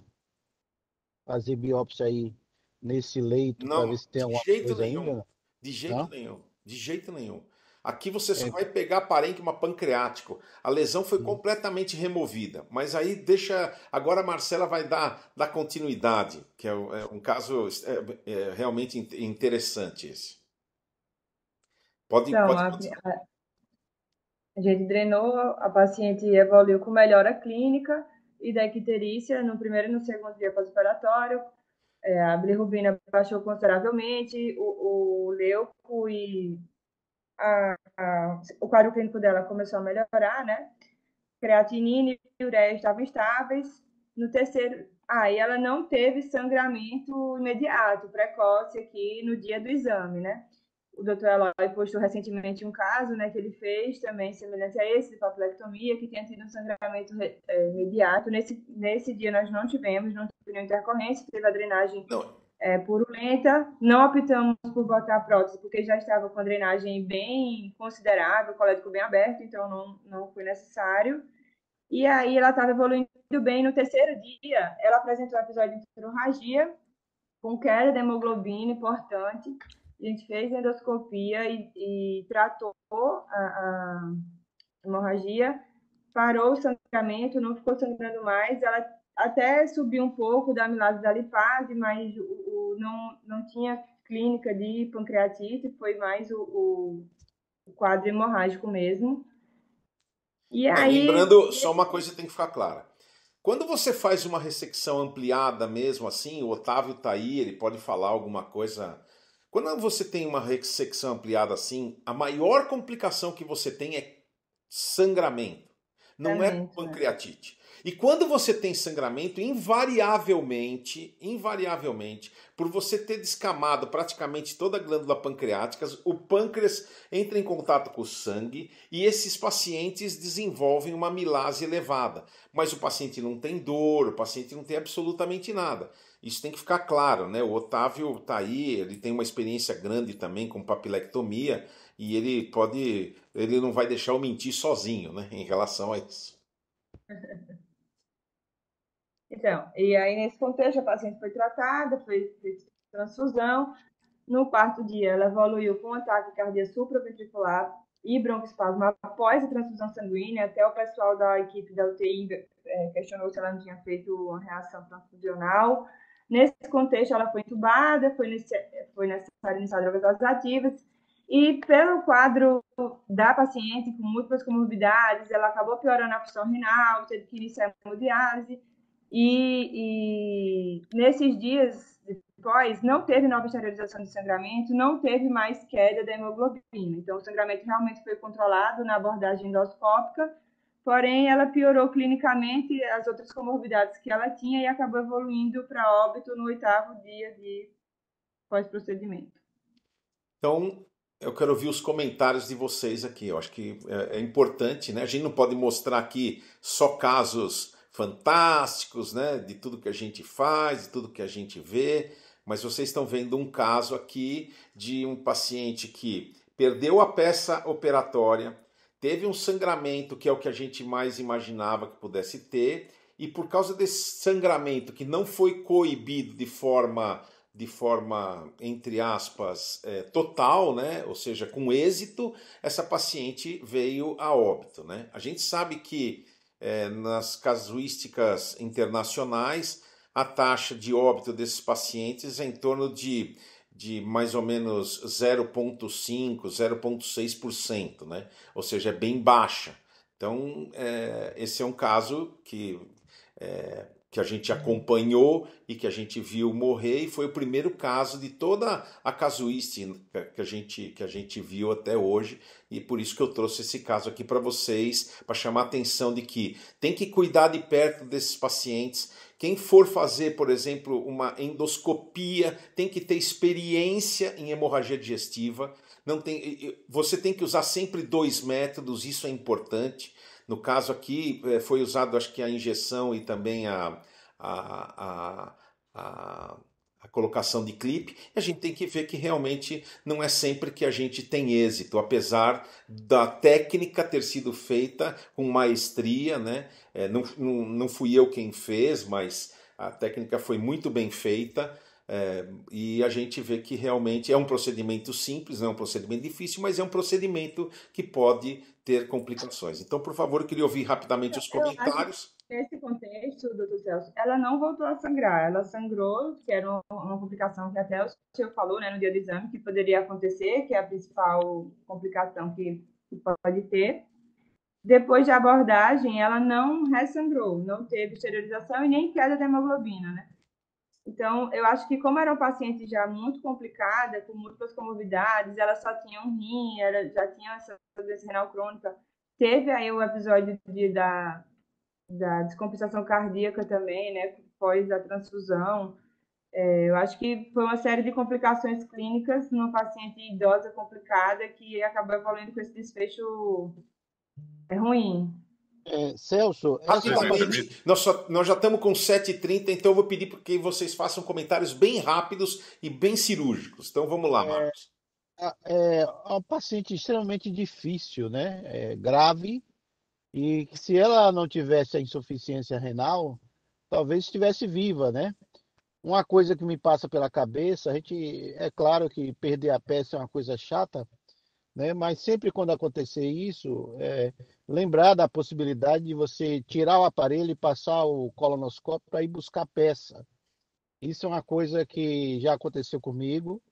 fazer biópsia aí nesse leito para ver Não, se tem de alguma jeito coisa nenhum. ainda? De jeito Não? nenhum. De jeito nenhum. Aqui você só É, vai pegar parênquima pancreático. A lesão foi completamente removida. Mas aí deixa. Agora a Marcela vai dar continuidade, que é um caso realmente interessante esse. Pode Então, continuar. a gente drenou, a paciente evoluiu com melhora clínica e da icterícia no primeiro e no segundo dia pós-operatório. A bilirrubina baixou consideravelmente, o leuco e o quadro clínico dela começou a melhorar, né? Creatinina e ureia estavam estáveis. No terceiro, aí ela não teve sangramento imediato, precoce aqui no dia do exame, né? O doutor Eloy postou recentemente um caso, né, que ele fez também semelhante a esse, de papilectomia, que tinha tido um sangramento imediato. Nesse dia nós não tivemos nenhuma intercorrência, teve a drenagem Não, purulenta. Não optamos por botar a prótese, porque já estava com a drenagem bem considerável, o colédoco bem aberto, então não foi necessário. E aí ela estava evoluindo bem. No terceiro dia, ela apresentou um episódio de hemorragia, com queda da hemoglobina importante. A gente fez endoscopia e tratou a hemorragia, parou o sangramento, não ficou sangrando mais. Ela até subiu um pouco da amilase da lipase, mas não tinha clínica de pancreatite, foi mais o quadro hemorrágico mesmo. E aí, lembrando, só uma coisa tem que ficar clara. Quando você faz uma ressecção ampliada mesmo assim, o Otávio tá aí, ele pode falar alguma coisa. Quando você tem uma ressecção ampliada assim, a maior complicação que você tem é sangramento, não é pancreatite. E quando você tem sangramento, invariavelmente, por você ter descamado praticamente toda a glândula pancreática, o pâncreas entra em contato com o sangue e esses pacientes desenvolvem uma amilase elevada. Mas o paciente não tem dor, o paciente não tem absolutamente nada. Isso tem que ficar claro, né? O Otávio está aí, ele tem uma experiência grande também com papilectomia e ele não vai deixar eu mentir sozinho, né? Em relação a isso. Então, e aí nesse contexto a paciente foi tratada, fez transfusão. No quarto dia ela evoluiu com ataque cardíaco supraventricular e broncoespasmo após a transfusão sanguínea. Até o pessoal da equipe da UTI questionou se ela não tinha feito uma reação transfusional. Nesse contexto ela foi entubada, foi necessário iniciar drogas vasoativas. E pelo quadro da paciente com múltiplas comorbidades, ela acabou piorando a função renal, teve que iniciar a hemodiálise. E nesses dias depois, não teve nova exteriorização de sangramento, não teve mais queda da hemoglobina. Então, o sangramento realmente foi controlado na abordagem endoscópica, porém, ela piorou clinicamente as outras comorbidades que ela tinha e acabou evoluindo para óbito no 8º dia de pós-procedimento. Então, eu quero ouvir os comentários de vocês aqui. Eu acho que é importante, né? A gente não pode mostrar aqui só casos fantásticos, né, de tudo que a gente faz, de tudo que a gente vê, mas vocês estão vendo um caso aqui de um paciente que perdeu a peça operatória, teve um sangramento que é o que a gente mais imaginava que pudesse ter, e por causa desse sangramento que não foi coibido de forma entre aspas, total, né? Ou seja, com êxito, essa paciente veio a óbito, né? A gente sabe que nas casuísticas internacionais, a taxa de óbito desses pacientes é em torno de mais ou menos 0,5%, 0,6%, né? Ou seja, é bem baixa. Então, esse é um caso que a gente acompanhou e que a gente viu morrer, e foi o primeiro caso de toda a casuística que a gente viu até hoje, e por isso que eu trouxe esse caso aqui para vocês, para chamar a atenção de que tem que cuidar de perto desses pacientes. Quem for fazer, por exemplo, uma endoscopia, tem que ter experiência em hemorragia digestiva. Você tem que usar sempre 2 métodos, isso é importante. No caso aqui, foi usado, acho que a injeção e também a, a, a colocação de clipe. E a gente tem que ver que realmente não é sempre que a gente tem êxito, apesar da técnica ter sido feita com maestria, né? Não fui eu quem fez, mas a técnica foi muito bem feita. E a gente vê que realmente é um procedimento simples, não é um procedimento difícil, mas é um procedimento que pode ter complicações. Então, por favor, eu queria ouvir rapidamente os Eu acho comentários. que nesse contexto, doutor Celso, ela não voltou a sangrar. Ela sangrou, que era uma complicação que até o senhor falou, né, no dia do exame, que poderia acontecer, que é a principal complicação que pode ter. Depois da abordagem, ela não ressangrou, não teve esterilização e nem queda de hemoglobina, né? Então, eu acho que como era uma paciente já muito complicada, com múltiplas comorbidades, ela só tinha um rim, já tinha essa doença renal crônica, teve aí o episódio da descompensação cardíaca também, né, pós a transfusão. Eu acho que foi uma série de complicações clínicas numa paciente idosa complicada que acabou evoluindo com esse desfecho ruim. Celso, essa Rapidamente, nós já estamos com 7h30, então eu vou pedir que vocês façam comentários bem rápidos e bem cirúrgicos. Então vamos lá, Marcos. é uma paciente extremamente difícil, né? Grave, e que se ela não tivesse a insuficiência renal, talvez estivesse viva, né? Uma coisa que me passa pela cabeça, é claro que perder a peça é uma coisa chata, né? Mas sempre quando acontecer isso, lembrar da possibilidade de você tirar o aparelho e passar o colonoscópio para ir buscar peça. Isso é uma coisa que já aconteceu comigo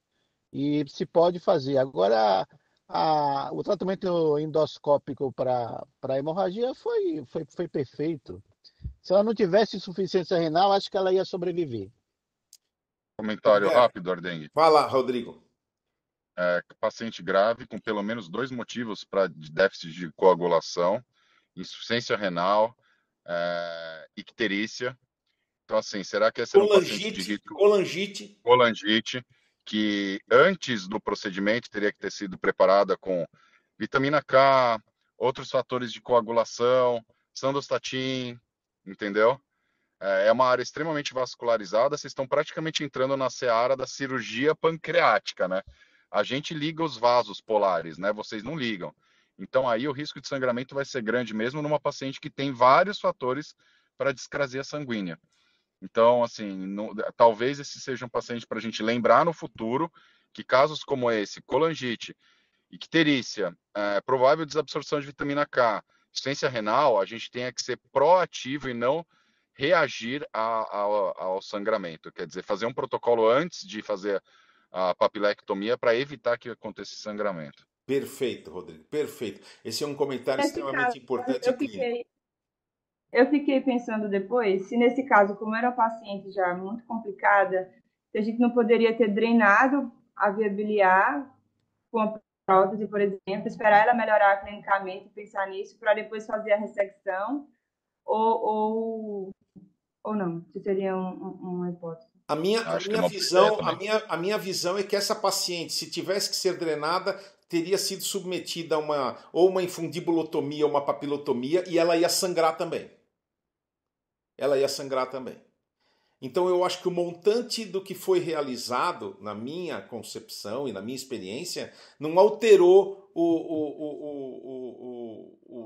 e se pode fazer. Agora, o tratamento endoscópico para hemorragia foi perfeito. Se ela não tivesse insuficiência renal, acho que ela ia sobreviver. Comentário rápido, Ardengue. Fala, Rodrigo. Paciente grave com pelo menos 2 motivos para déficit de coagulação, insuficiência renal, icterícia. Então, assim, será que esse era um paciente de risco? Colangite, que antes do procedimento teria que ter sido preparada com vitamina K, outros fatores de coagulação, sandostatin, entendeu? É uma área extremamente vascularizada, vocês estão praticamente entrando na seara da cirurgia pancreática, né? A gente liga os vasos polares, né? Vocês não ligam. Então aí o risco de sangramento vai ser grande mesmo numa paciente que tem vários fatores para discrasia sanguínea. Então, assim, talvez esse seja um paciente para a gente lembrar no futuro que casos como esse, colangite, icterícia, provável desabsorção de vitamina K, insuficiência renal, a gente tenha que ser proativo e não reagir ao sangramento. Quer dizer, fazer um protocolo antes de fazer a papilectomia para evitar que aconteça esse sangramento. Perfeito, Rodrigo, perfeito. Esse é um comentário extremamente importante e clínico. Eu fiquei pensando depois, se nesse caso, como era uma paciente já muito complicada, se a gente não poderia ter drenado a via biliar com a prótese, por exemplo, esperar ela melhorar clinicamente, pensar nisso, para depois fazer a ressecção, ou não, se seria uma hipótese. A minha visão é que essa paciente, se tivesse que ser drenada, teria sido submetida a uma infundibulotomia ou uma papilotomia e ela ia sangrar também. Então eu acho que o montante do que foi realizado, na minha concepção e na minha experiência, não alterou o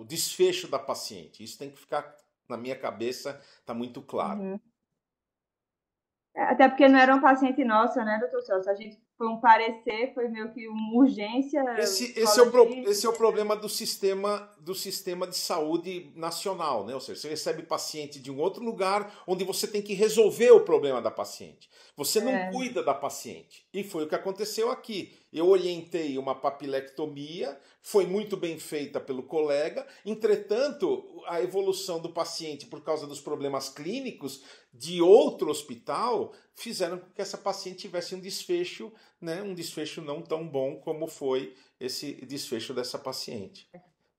desfecho da paciente. Isso tem que ficar na minha cabeça, está muito claro. Uhum. Até porque não era uma paciente nossa, né, doutor Celso? A gente foi um parecer, foi meio que uma urgência. Esse é o problema do sistema de saúde nacional, né? Ou seja, você recebe paciente de um outro lugar onde você tem que resolver o problema da paciente. Você não cuida da paciente. E foi o que aconteceu aqui. Eu orientei uma papilectomia, foi muito bem feita pelo colega. Entretanto, a evolução do paciente por causa dos problemas clínicos de outro hospital fizeram com que essa paciente tivesse um desfecho, né, um desfecho não tão bom como foi esse desfecho dessa paciente.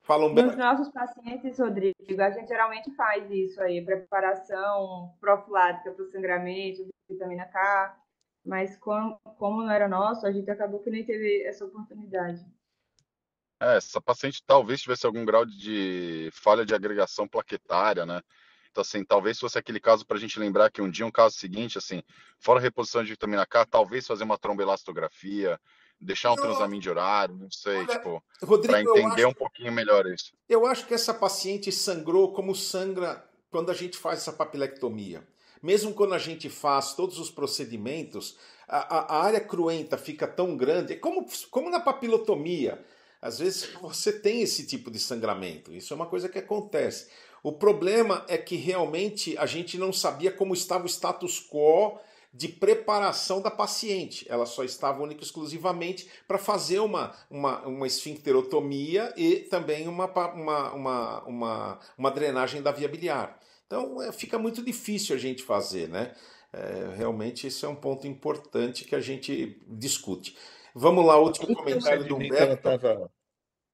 Nos nossos pacientes, Rodrigo, a gente geralmente faz isso aí, preparação profilática para o sangramento, vitamina K, mas como não era nosso, a gente acabou que nem teve essa oportunidade. essa paciente talvez tivesse algum grau de falha de agregação plaquetária, né? Então, assim, talvez fosse aquele caso para a gente lembrar que um dia, um caso seguinte, assim, fora a reposição de vitamina K, talvez fazer uma tromboelastografia, deixar um Não, transamin de horário, não sei, olha, tipo, para Rodrigo, entender um pouquinho melhor isso. eu acho que essa paciente sangrou como sangra quando a gente faz essa papilectomia. Mesmo quando a gente faz todos os procedimentos, a área cruenta fica tão grande, como na papilotomia. Às vezes você tem esse tipo de sangramento, isso é uma coisa que acontece. O problema é que realmente a gente não sabia como estava o status quo de preparação da paciente. Ela só estava única e exclusivamente para fazer uma esfincterotomia e também uma drenagem da via biliar. Então fica muito difícil a gente fazer, né? Realmente esse é um ponto importante que a gente discute. Vamos lá, último Após o comentário do procedimento, ela Humberto. estava.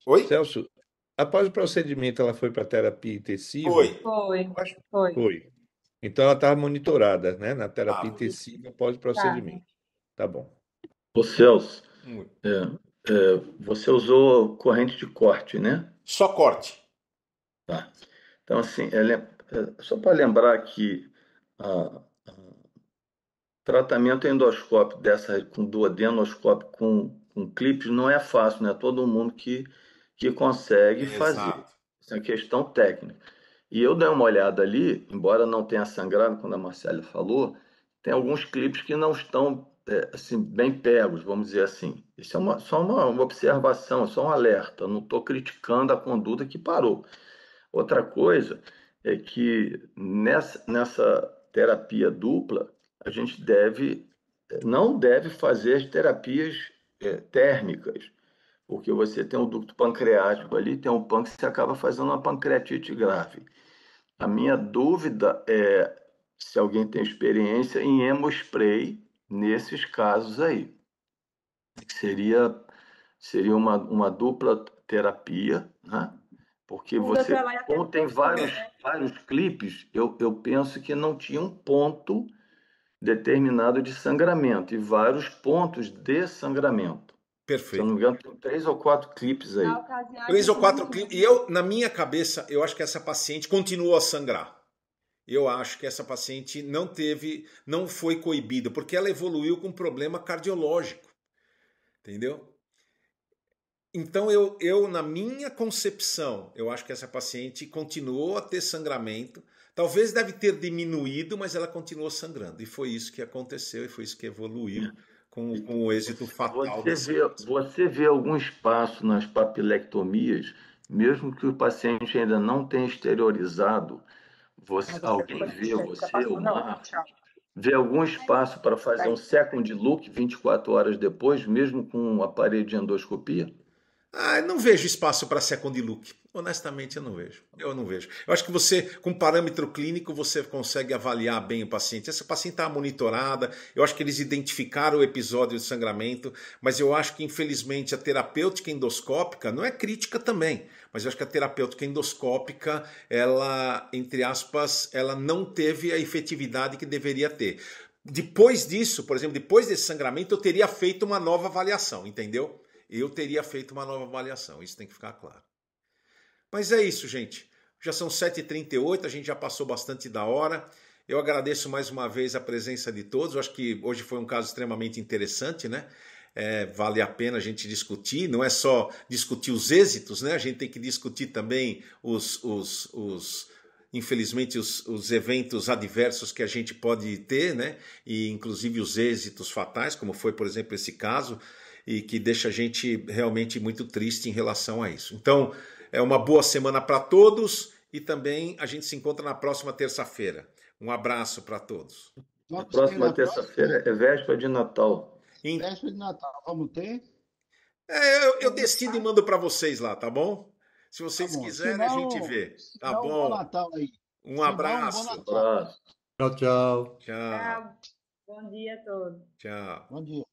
Oi? Celso, após o procedimento, ela foi para terapia intensiva? Foi. Foi, Acho- foi. Foi. Então ela estava monitorada, né, na terapia Ah, intensiva após o Tá. procedimento. Tá bom. Ô Celso, hum. você usou corrente de corte, né? Só corte. Tá. Então, assim, só para lembrar que a tratamento endoscópico com duodenoscópio com clipes não é fácil, não é todo mundo que consegue fazer. Exato. Isso é uma questão técnica. E eu dei uma olhada ali, embora não tenha sangrado, quando a Marcela falou, tem alguns clipes que não estão assim, bem pegos, vamos dizer assim. Isso é só uma observação, só um alerta. Eu não estou criticando a conduta que parou. Outra coisa é que nessa terapia dupla, a gente não deve fazer as terapias térmicas, porque você tem o ducto pancreático ali, tem um pâncreas que acaba fazendo uma pancreatite grave. A minha dúvida é se alguém tem experiência em hemospray nesses casos aí. Seria uma dupla terapia, né? Porque O você, doutor Eloy até como tem falou, vários, né? vários clipes, eu penso que não tinha um ponto determinado de sangramento e vários pontos de sangramento. Se eu não Perfeito. me engano, tem 3 ou 4 clipes aí. Na ocasião, a 3 ou gente 4 não clipes. E tinha. eu, na minha cabeça, eu acho que essa paciente continuou a sangrar. Eu acho que essa paciente não foi coibida, porque ela evoluiu com problema cardiológico. Entendeu? Então, na minha concepção, eu acho que essa paciente continuou a ter sangramento. Talvez deve ter diminuído, mas ela continuou sangrando. E foi isso que aconteceu, e foi isso que evoluiu com o êxito fatal dessa coisa. Você vê algum espaço nas papilectomias, mesmo que o paciente ainda não tenha exteriorizado, alguém vê você, o Marcos, vê algum espaço para fazer um second look 24 horas depois, mesmo com um aparelho de endoscopia? Eu não vejo espaço para second look. Honestamente, eu não vejo. Eu não vejo. Eu acho que você, com parâmetro clínico, você consegue avaliar bem o paciente. Essa paciente está monitorada. Eu acho que eles identificaram o episódio de sangramento, mas eu acho que, infelizmente, a terapêutica endoscópica não é crítica também. Mas eu acho que a terapêutica endoscópica, ela, entre aspas, ela não teve a efetividade que deveria ter. Depois disso, por exemplo, depois desse sangramento, eu teria feito uma nova avaliação, entendeu? Eu teria feito uma nova avaliação, isso tem que ficar claro. Mas é isso, gente. Já são 7h38, a gente já passou bastante da hora. Eu agradeço mais uma vez a presença de todos. Eu acho que hoje foi um caso extremamente interessante, né? Vale a pena a gente discutir, não é só discutir os êxitos, né? A gente tem que discutir também infelizmente, os eventos adversos que a gente pode ter, né? E inclusive os êxitos fatais, como foi, por exemplo, esse caso, e que deixa a gente realmente muito triste em relação a isso. Então, é uma boa semana para todos e também a gente se encontra na próxima terça-feira. Um abraço para todos. Na próxima terça-feira é véspera de Natal. Véspera de Natal, vamos ter? Eu decido e mando para vocês lá, tá bom? Se vocês quiserem, a gente vê. Tá bom? Bom Natal aí. Um abraço. Bom Natal. Tchau, tchau. Tchau. Bom dia a todos. Tchau. Bom dia.